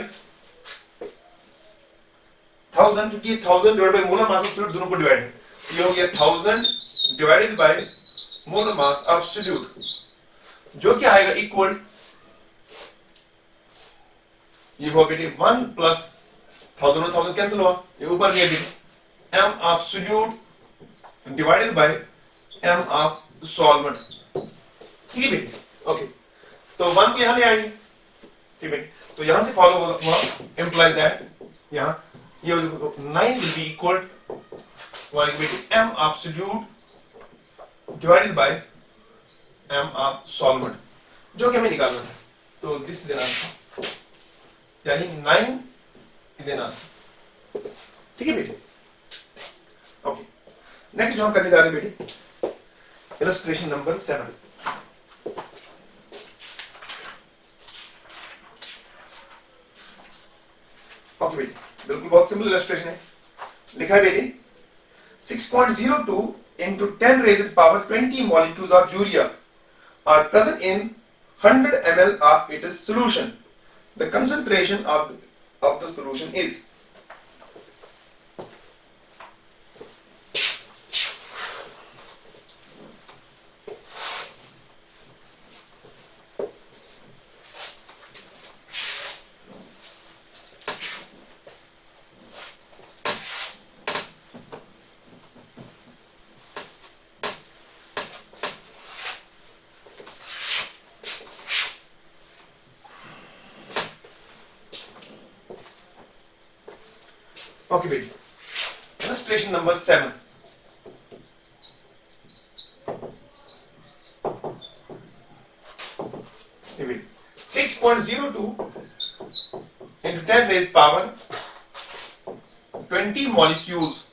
1000, चूंकि 1000 divided by molar mass of solute दोनों को डिवाइड है, ये हो गया 1000 divided by molar mass of solute, जो क्या आएगा इक्वल, ये हुआ बेटे 1 प्लस 1000 और 1000 कैंसिल हुआ, ये ऊपर गया बेटे m of solute divided by m of solvent, ठीक है बेटे, ओके। तो 1 को यहां ले आएंगे, ठीक है, तो यहां से फॉलो हुआ इंप्लाइज दैट यहां ये 9 विल बी इक्वल बेटे m of solute divided by m of solvent, जो कि हमें निकालना था, तो दिस इज एन आंसर, यानी 9 इज एन आंसर, ठीक है बेटे, ओके। नेक्स्ट जो हम करने जा रहे हैं बेटे, इलस्ट्रेशन नंबर 7, ओके बेटे, बिल्कुल बहुत सिंपल इलस्ट्रेशन है, लिखा है बेटे 6.02 into 10 raised power 20 molecules of urea are present in 100 ml of its solution. The concentration of the solution is, Okay, baby. Illustration number 7. Baby. 6.02 into 10 raised power 20 molecules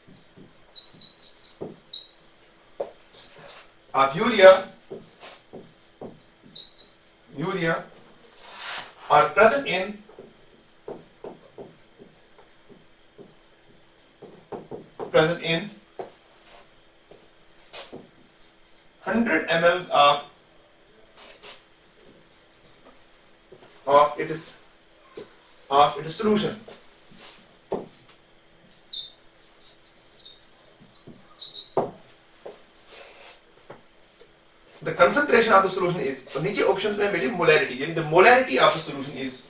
of urea are present in 100 ml of its solution. The concentration of the solution is, और नीचे options में बेटे molarity, यानी the molarity of the solution is,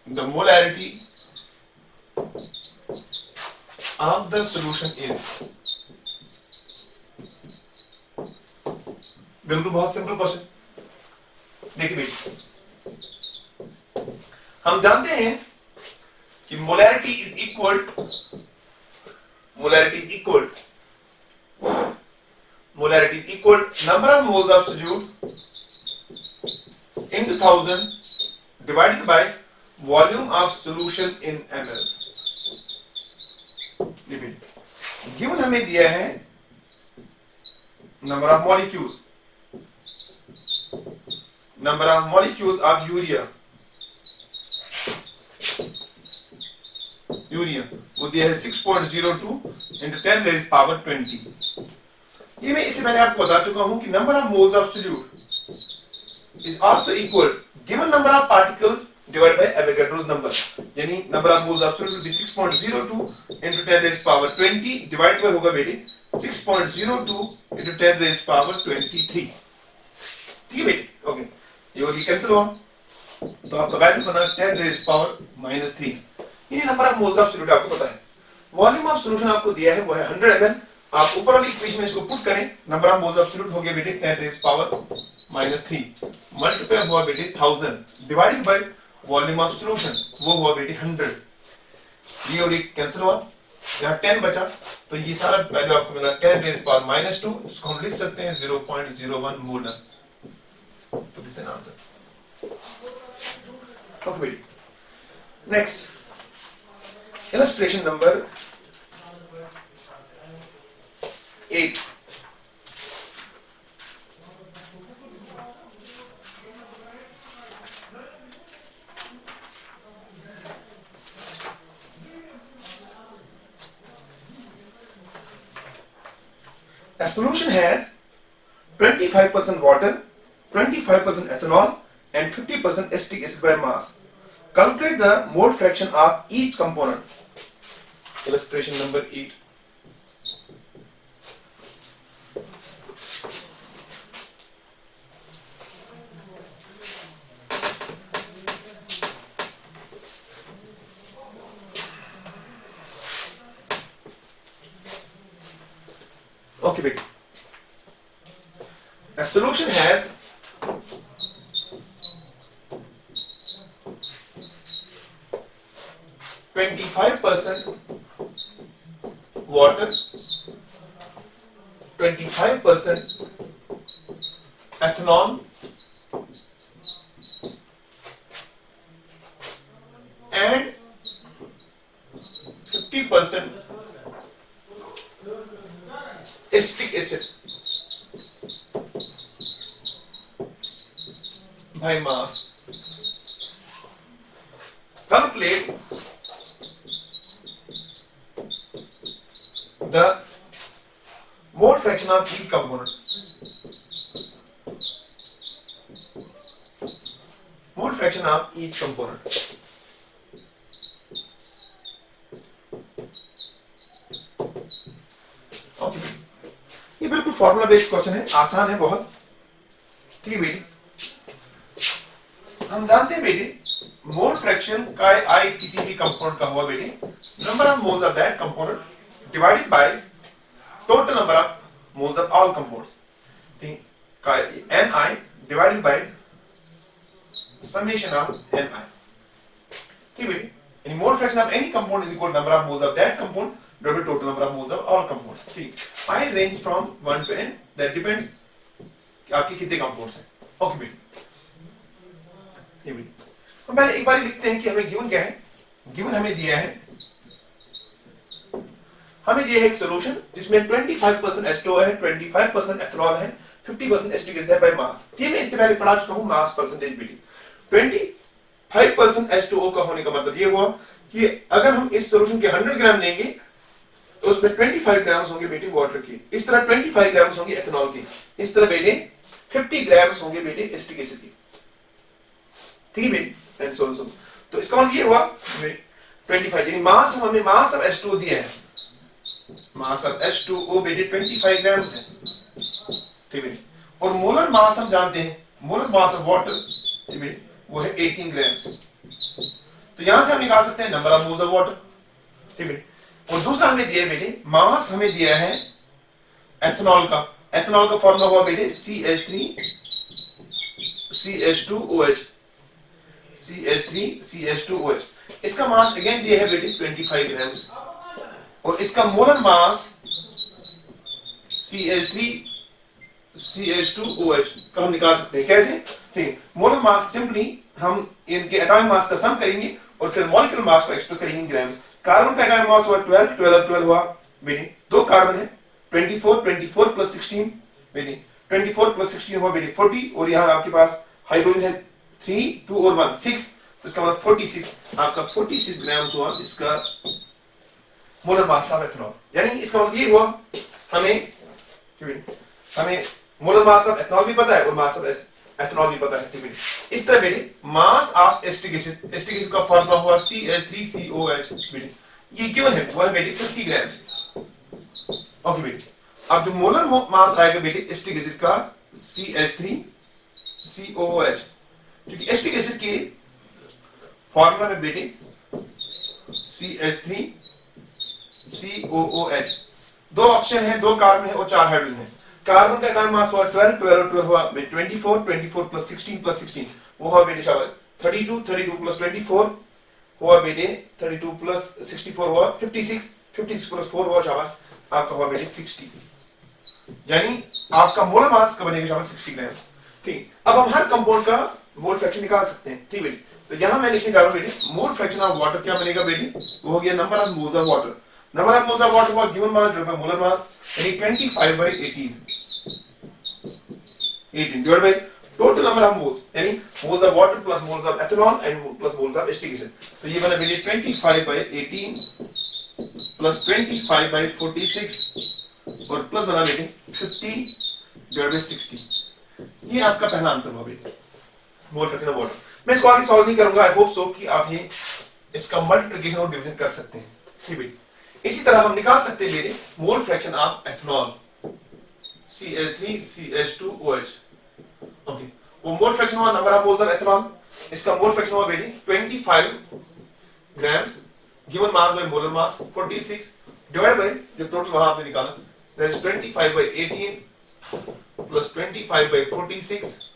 the molarity of the solution is, बिल्कुल बहुत simple question. देखिए बेटे, हम जानते हैं कि molarity is equal number of moles of solute into 1000 divided by volume of solution in ml. Given हमें दिया है number of molecules of urea वो दिया है 6.02 into 10 raised power 20. ये मैं इससे पहले आपको बता चुका हूं कि number of moles of solute is also equal given number of particles divided by Avogadro's number. यानी number of moles of solute will be 6.02 into 10 raised power 20 divided by होगा बेटे 6.02 into 10 raised power 23. ठीक है बेटे, okay. ये वाली cancel हुआ तो आपका वैल्यू बना 10 raised power -3. ये number of moles of solute आपको पता है. वॉल्यूम ऑफ सॉल्यूशन आपको दिया है वो है 100 ml. आप ऊपर वाली इक्वेशन में इसको पुट करें, number of moles of solute हो गया बेटे 10 raised power -3 मल्टीप्लाई हुआ बेटे 1000 divided by volume of solution वो हुआ बेटे 100. ये और ये कैंसिल हुआ, यहाँ 10 बचा तो ये सारा वैल्यू आपको मिला 10 raised power -2. इसको हम लिख सकते हैं 0.01 मोलर. तो this is an answer. Okay बेटे, next illustration number 8. A solution has 25% water, 25% ethanol and 50% acetic acid by mass. Calculate the mole fraction of each component. Illustration number 8. Okay, wait. A solution has 25% water, 25% ethanol and 50% acetic acid by mass. Calculate the mole fraction of each component. Mole fraction of each component. Okay, ये बिल्कुल formula based question है, आसान है बहुत. ठीक है बेटी, हम जानते हैं बेटी मोल फ्रैक्शन का आई किसी भी कंपोनेंट का हुआ बेटी, number of moles of that component divided by total number of moles of all compounds. ठीक है, Ni divided by summation of Ni. ठीक है, यानी mole fraction of any compound is equal number of moles of that compound divided by total number of moles of all compounds. ठीक, I range from 1 to n, that depends कि आपके कितने compounds हैं। Okay बेटी, ये बेटी हम पहले एक बार लिखते हैं कि हमें गिवन क्या है। गिवन हमें दिया है, एक सॉल्यूशन जिसमें 25% H2O है, 25% एथेनॉल है, 50% एसिटिक एसिड है बाय मास। ये मैं इससे पहले पढ़ा चुका हूं, मास परसेंटेज बेटी। 25% H2O का होने का मतलब ये हुआ कि अगर हम इस सॉल्यूशन के 100 ग्राम लेंगे तो उसमें 25 ग्राम्स होंगे बेटे वाटर के, इस तरह 25 ग्राम्स होंगे एथेनॉल के, इस तरह बेटे 50 ग्राम्स होंगे बेटे एसिटिक एसिड के। ठीक है बेटे, एंड सो ऑन। तो इसका मतलब ये हुआ 25, यानी मास हमें मास ऑफ H2O दिया है, मास ऑफ H2O बेटे 25 ग्राम्स है। ठीक है, और मोलर मास हम जानते हैं, मोलर मास ऑफ वाटर ठीक है वो है 18 ग्राम्स। तो यहां से हम निकाल सकते हैं number of moles of water. ठीक है, और दूसरा हमें दिया है बेटे मास, हमें दिया है एथेनॉल का। एथेनॉल का फॉर्मूला हुआ बेटे CH3CH2OH। इसका मास अगेन दिया है बेटे 25 ग्राम्स, और इसका मोलर मास CH3CH2OH का हम निकाल सकते हैं। कैसे? ठीक, मोलर मास सिंपली हम इनके एटॉमिक मास का सम करेंगे और फिर मॉलिक्यूलर मास को एक्सप्रेस करेंगे ग्राम्स। कार्बन का एटॉमिक मास हुआ 12, 12 12 हुआ बेटे, दो कार्बन है 24, 24 प्लस 16 बेटे, 24 प्लस 16 हुआ बेटे 40, और यहां आपके पास हाइड्रोजन है 3, 2 और 1 6, तो इसका मतलब 46, आपका 46 ग्राम्स हुआ इसका मोलर मास ऑफ एथेनॉल। यानी इसका मतलब ये हुआ हमें मोलर मास ऑफ एथेनॉल भी पता है और मास ऑफ एथेनॉल भी पता है। ठीक है, इस तरह बेटे mass of acetic acid, acetic acid का फार्मूला हुआ CH3COH बेटे, ये गिवन है वो है बेटे 50 ग्राम्स। ओके बेटे, अब जो मोलर मास आएगा बेटे एसिटिक एसिड का CH3COOH, क्योंकि एसिटिक एसिड के फार्मूला में बेटे CH3COOH, दो ऑप्शन है, दो कार्बन है और 4 हाइड्रोजन है। कार्बन का एटॉमिक मास हुआ 12, 12 12 हुआ 24, 24 प्लस 16 प्लस 16 वो हुआ बेटे शाबाश 32, 32 प्लस 24 हुआ बेटे 32 प्लस 64 हुआ 56, 56 प्लस 4 हुआ शाबाश आपका हुआ बेटे 60, यानी आपका मोलर मास का बनेगा शाबाश 60 ग्राम। ठीक, अब हम हर कंपाउंड का मोल फ्रैक्शन निकाल सकते हैं। ठीक बेटे, तो यहां मैं लिखने जा रहा हूं बेटे मोल फ्रैक्शन ऑफ वाटर क्या बनेगा बेटे, वो हो गया number of moles of water. Number of moles of water हुआ given mass divided by molar mass, यानी 25/18 divided by total number of moles, यानी moles of water plus moles of ethanol and plus moles of acetic acid. तो ये बना बेटे 25/18 plus 25/46 और plus बना बेटे 50 डिवाइडेड बाय 60। ये आपका पहला आंसर हुआ बेटे मोल फ्रैक्शन ऑफ वाटर। मैं इसको आगे सॉल्व नहीं करूंगा, आई होप सो कि आप ये इसका मल्टीप्लिकेशन और डिवीजन कर सकते हैं। ठीक बेटे, इसी तरह हम निकाल सकते हैं बेटे मोल fraction of ethanol CH3CH2OH। Okay, वो मोल फ्रैक्शन हुआ number of moles of ethanol, इसका मोल फ्रैक्शन हुआ बेटे 25 grams, given mass by molar mass 46 divide by जो टोटल वहां आपने निकाला दैट इज 25/18 प्लस 25/46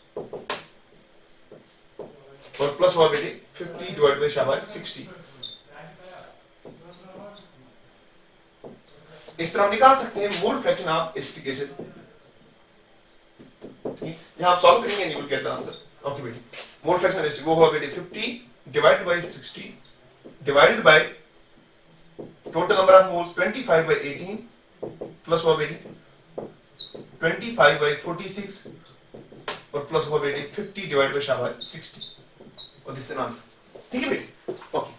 और प्लस हुआ बेटे 50 डिवाइड बाय शाबाश 60। इस तरह हम निकाल सकते हैं मोल फ्रैक्शन ऑफ एसिटिक एसिड। ठीक, यहां आप सॉल्व करेंगे and you will get the answer. Okay बेटे, मोल फ्रैक्शन ऑफ एसिटिक वो हुआ बेटे 50 divided by 60 divided by total number of moles 25/18 plus हुआ बेटे 25/46 और प्लस हुआ बेटे 50 डिवाइडेड बाय शाबाश 60 और दिस इज एन आंसर। ठीक है बेटे, ओके,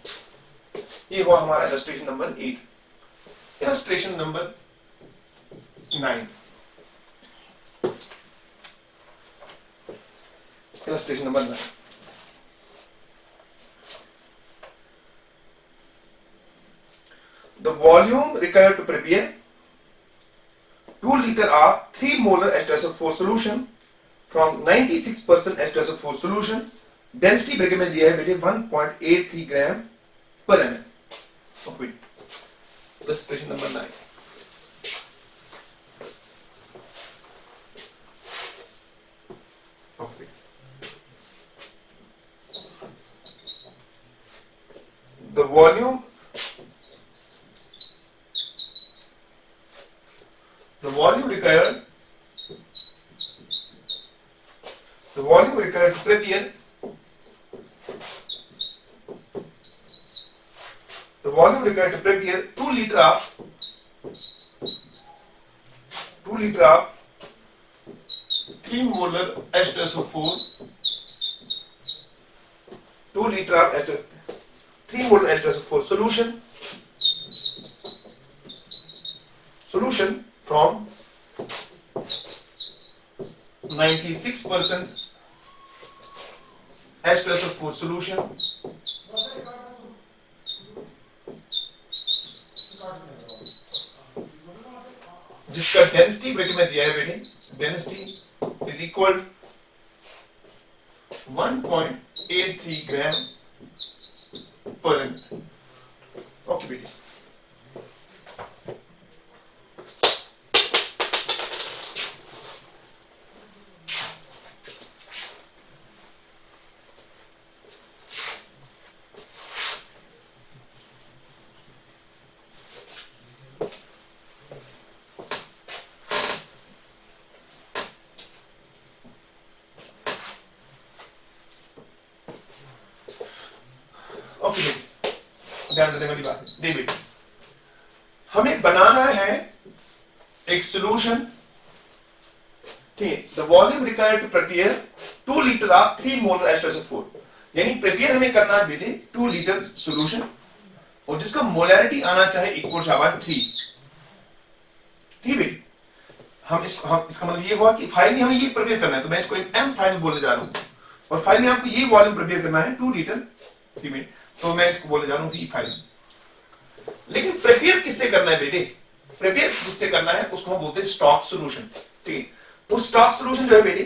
ये हुआ हमारा illustration number 8। Illustration number 9. Illustration number 9. The volume required to prepare 2 liter of 3 molar H2SO4 solution from 96% H2SO4 solution, density bracket में दिया है बेटे 1.83 ग्राम पर ml. Okay. Illustration number 9. Okay. The volume required to prepare the volume required to prepare 2 liter of 3 molar H2SO4 2 liter of 3 molar H2SO4 solution from 96% H2SO4 solution जिसका density bracket में दिया है बेटे, डेंसिटी इज इक्वल 1.83 ग्राम पर M. Okay बेटे, ध्यान देने वाली बात है। देखिए हमें बनाना है एक सॉल्यूशन, ठीक है। The volume required to prepare 2 litre of 3 molar H2SO4, यानी प्रिपेयर हमें करना है बेटे 2 लीटर सॉल्यूशन और जिसका मोलैरिटी आना चाहे इक्वल शाबाश 3, ठीक बेटे। इसका मतलब ये हुआ कि फाइनली हमें ये प्रिपेयर करना है, तो मैं इसको एक एम फाइनल बोलने जा रहा हूं और फाइनली आपको ये वॉल्यूम प्रिपेयर करना है 2 लीटर, ठीक बेटे। तो मैं इसको बोलने जा रहा हूं कि फाइनल। लेकिन प्रिपेयर किससे करना है बेटे? प्रिपेयर जिससे करना है उसको हम बोलते हैं स्टॉक सॉल्यूशन, ठीक है। उस स्टॉक सॉल्यूशन जो है बेटे,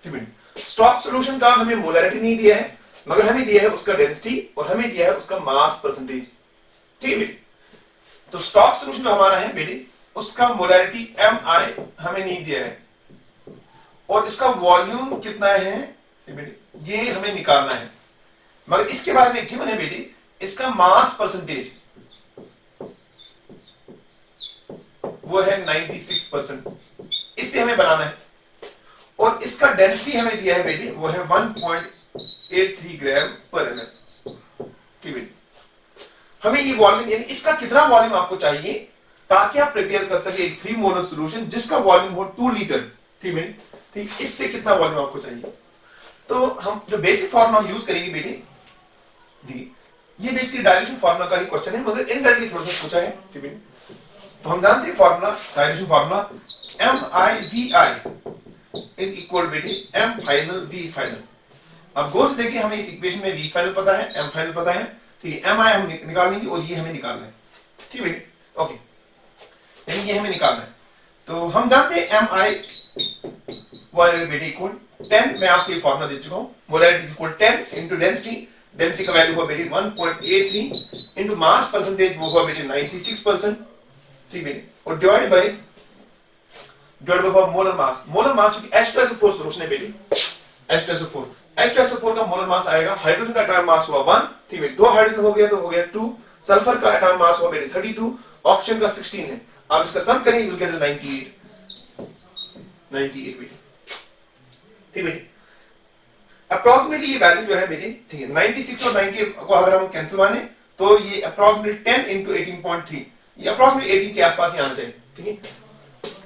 ठीक है, स्टॉक सॉल्यूशन का हमें मोलैरिटी नहीं दिया है, मगर हमें दिया है उसका डेंसिटी और हमें दिया है उसका मास परसेंटेज, ठीक है बेटे। तो स्टॉक सॉल्यूशन जो हमारा है बेटे, उसका मोलैरिटी MI हमें नहीं दिया है और इसका वॉल्यूम कितना है बेटे, ये हमें निकालना है। मगर इसके बारे में गिवन है बेटे, इसका मास परसेंटेज वो है 96%, इससे हमें बनाना है और इसका डेंसिटी हमें दिया है बेटे, वो है 1.83 ग्राम पर एम एल, ठीक है। हमें ये वॉल्यूम, यानी इसका कितना वॉल्यूम आपको चाहिए ताकि आप प्रिपेयर कर सके एक 3 मोलर सॉल्यूशन जिसका वॉल्यूम हो 2 लीटर, ठीक है। ठीक, इससे कितना वॉल्यूम आपको चाहिए? तो हम जो बेसिक फार्मूला हम यूज करेंगे बेटे, ये बेसिकली डायल्यूशन फार्मूला का ही क्वेश्चन है, मगर इनडायरेक्टली थोड़ा सा पूछा है, ठीक है। तो हम जानते हैं formula, dilution formula MIVI is equal बेटे M फाइनल V फाइनल। अब गौर से देखिए, हमें इस इक्वेशन में V फाइनल पता है, M फाइनल पता है, ठीक है। MI हम निकाल लेंगे और ये हमें निकालना है, ठीक है। ओके, यानी ये हमें निकालना है। तो हम जानते हैं MI बेटे इक्वल 10, मैं आपको ये फार्मूला दे चुका हूं, molarity is equal 10 into density, density का वैल्यू हुआ बेटे 1.83 इनटू मास परसेंटेज वो हुआ बेटे 96%, ठीक बेटे, और divide by molar mass. Molar mass क्योंकि H2SO4 सॉल्यूशन है बेटे, H2SO4 का मोलर मास आएगा, हाइड्रोजन का एटॉमिक मास हुआ 1, ठीक है। 2 हाइड्रोजन हो गया तो हो गया 2, सल्फर का एटॉमिक मास हुआ बेटे 32, ऑक्सीजन का 16 है। आप इसका सम करेंगे, यू विल गेट 98 बेटे, ठीक बेटे। अप्रॉक्सीमेटली ये वैल्यू जो है बेटे, ठीक है, 96 और 98 को अगर हम कैंसिल माने तो ये अप्रॉक्सीमेटली 10 into 18.3, ये अप्रॉक्सीमेटली 18 के आसपास ही आना चाहिए, ठीक है।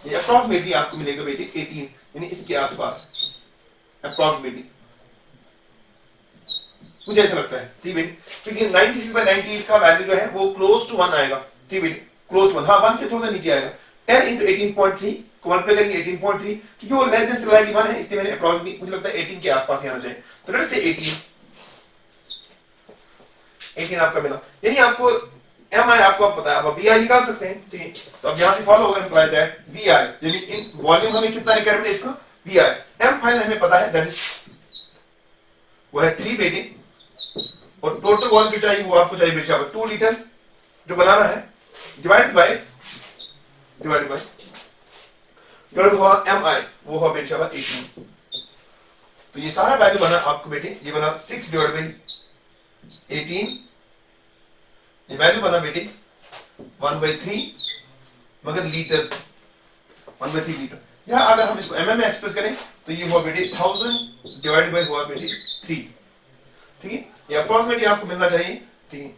ये अप्रॉक्सीमेटली आपको मिलेगा बेटे 18, यानी इसके आसपास अप्रॉक्सीमेटली, मुझे ऐसा लगता है, ठीक बेटे। क्योंकि 96/98 का वैल्यू जो है वो क्लोज टू 1 आएगा, ठीक बेटे, क्लोज टू 1, हाँ 1 से थोड़ा सा नीचे आएगा। 10 into 18.3 को मल्टीप्लाई करेंगे 18.3, क्योंकि वो लेस देन सिमिलरिटी 1 है, इसलिए मैंने अप्रॉक्सीमेटली मुझे लगता है 18 के आसपास ही आना चाहिए। तो लेट्स से 18 आपका मिला, यानी आपको MI आपको पता है, आप VI निकाल सकते हैं, ठीक है। तो अब यहां से फॉलो होगा इम्प्लाई दैट VI, यानी इन वॉल्यूम हमें कितना रिक्वायरमेंट है इसका VI, M फाइनल हमें पता है, दैट इज वो है 3 बेटे, और टोटल वॉल्यूम कितना चाहिए वो आपको चाहिए बेटे 2 लीटर जो बनाना है, डिवाइड बाय हुआ MI, वो हुआ बेटे 18। तो ये सारा वैल्यू बना आपको बेटे, ये बना 6 डिवाइड बाई 18, ये वैल्यू बना बेटे 1/3, मगर लीटर 1/3 लीटर। या अगर हम इसको mm में एक्सप्रेस करें तो ये हुआ बेटे 1000 डिवाइड बाई हुआ बेटे 3, ठीक है। ये अप्रोक्सीमेटली आपको मिलना चाहिए 3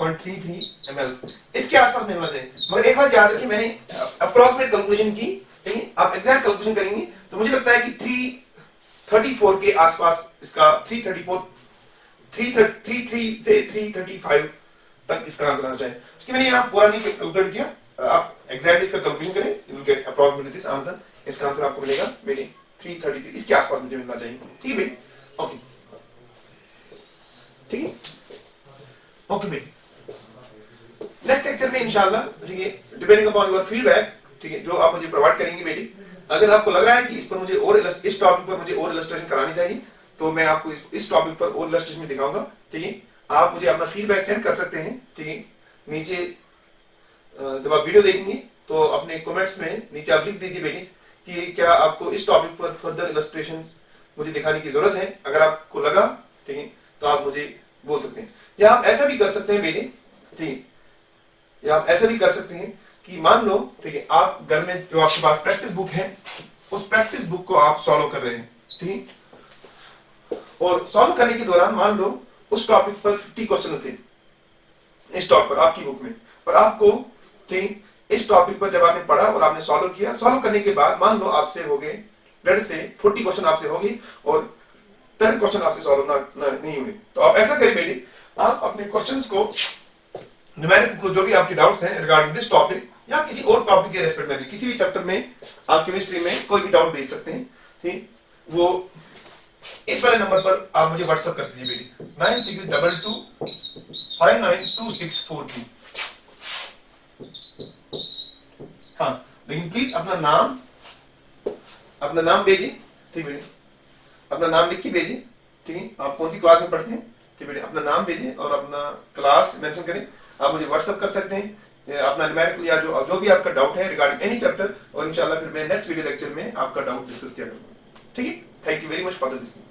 0.33 ml इसके आसपास मिलना चाहिए। मगर एक बात याद रखिए, मैंने अप्रोक्सीमेट कैलकुलेशन की, ठीक है। आप एग्जैक्ट कैलकुलेशन करेंगे तो मुझे लगता है कि 334 के आसपास इसका 333 से 335 तक इसका आंसर आना चाहिए। क्योंकि मैंने यहाँ पूरा नहीं कैलकुलेट किया, आप एग्जैक्ट इसका कैलकुलेशन करें, you will get approximately this answer. इसका आंसर आपको मिलेगा बेटे 333, इसके आसपास मुझे मिलना चाहिए, ठीक है बेटे। ओके, ठीक है, ओके बेटे। नेक्स्ट लेक्चर में इंशाल्लाह, ठीक है, डिपेंडिंग अपॉन योर फीडबैक, ठीक है, जो आप मुझे प्रोवाइड करेंगे बेटे, अगर आपको लग रहा है कि इस पर मुझे और इस टॉपिक पर मुझे और इलस्ट्रेशन करानी चाहिए तो मैं आपको इस टॉपिक पर और इलस्ट्रेशन दिखाऊंगा, ठीक है। आप मुझे अपना फीडबैक सेंड कर सकते हैं, ठीक है। नीचे जब आप वीडियो देखेंगे तो अपने कमेंट्स में नीचे आप लिख दीजिए बेटे कि क्या आपको इस टॉपिक पर फर्दर इलस्ट्रेशंस मुझे दिखाने की जरूरत है। अगर आपको लगा, ठीक है, तो आप मुझे बोल सकते हैं। या आप ऐसा भी कर सकते हैं बेटे, ठीक है, या आप ऐसा भी कर सकते हैं कि मान लो, ठीक है, आप घर में जो आपके पास प्रैक्टिस बुक है, उस प्रैक्टिस बुक को आप सॉल्व कर रहे हैं, ठीक, और सॉल्व करने के दौरान मान लो उस टॉपिक पर 50 क्वेश्चंस थे इस टॉपिक पर आपकी बुक में, और आपको, ठीक, इस टॉपिक पर जब आपने पढ़ा और आपने सॉल्व किया, सॉल्व करने के बाद मान लो आपसे हो गए, लेट से 40 क्वेश्चन आपसे हो गए और 10 क्वेश्चन आपसे सॉल्व नहीं हुए, तो आप ऐसा करें बेटे, आप अपने क्वेश्चंस को न्यूमेरिकल जो भी आपके डाउट्स हैं रिगार्डिंग दिस टॉपिक या किसी और टॉपिक के रेस्पेक्ट में भी, किसी भी चैप्टर में आप केमिस्ट्री में कोई भी डाउट भेज सकते हैं, ठीक, वो इस वाले नंबर पर आप मुझे व्हाट्सएप कर दीजिए बेटी 9622592643। हाँ, लेकिन प्लीज अपना नाम भेजिए, ठीक बेटी, अपना नाम लिख के भेजिए, ठीक है। आप कौन सी क्लास में पढ़ते हैं, ठीक बेटी, अपना नाम भेजिए और अपना क्लास मेंशन करें। आप मुझे व्हाट्सएप कर सकते हैं अपना न्यूमेरिकल या जो भी आपका डाउट है रिगार्डिंग एनी चैप्टर, और इंशाल्लाह फिर मैं नेक्स्ट वीडियो लेक्चर में आपका डाउट डिस्कस किया करूंगा, ठीक है। Thank you very much for the listening.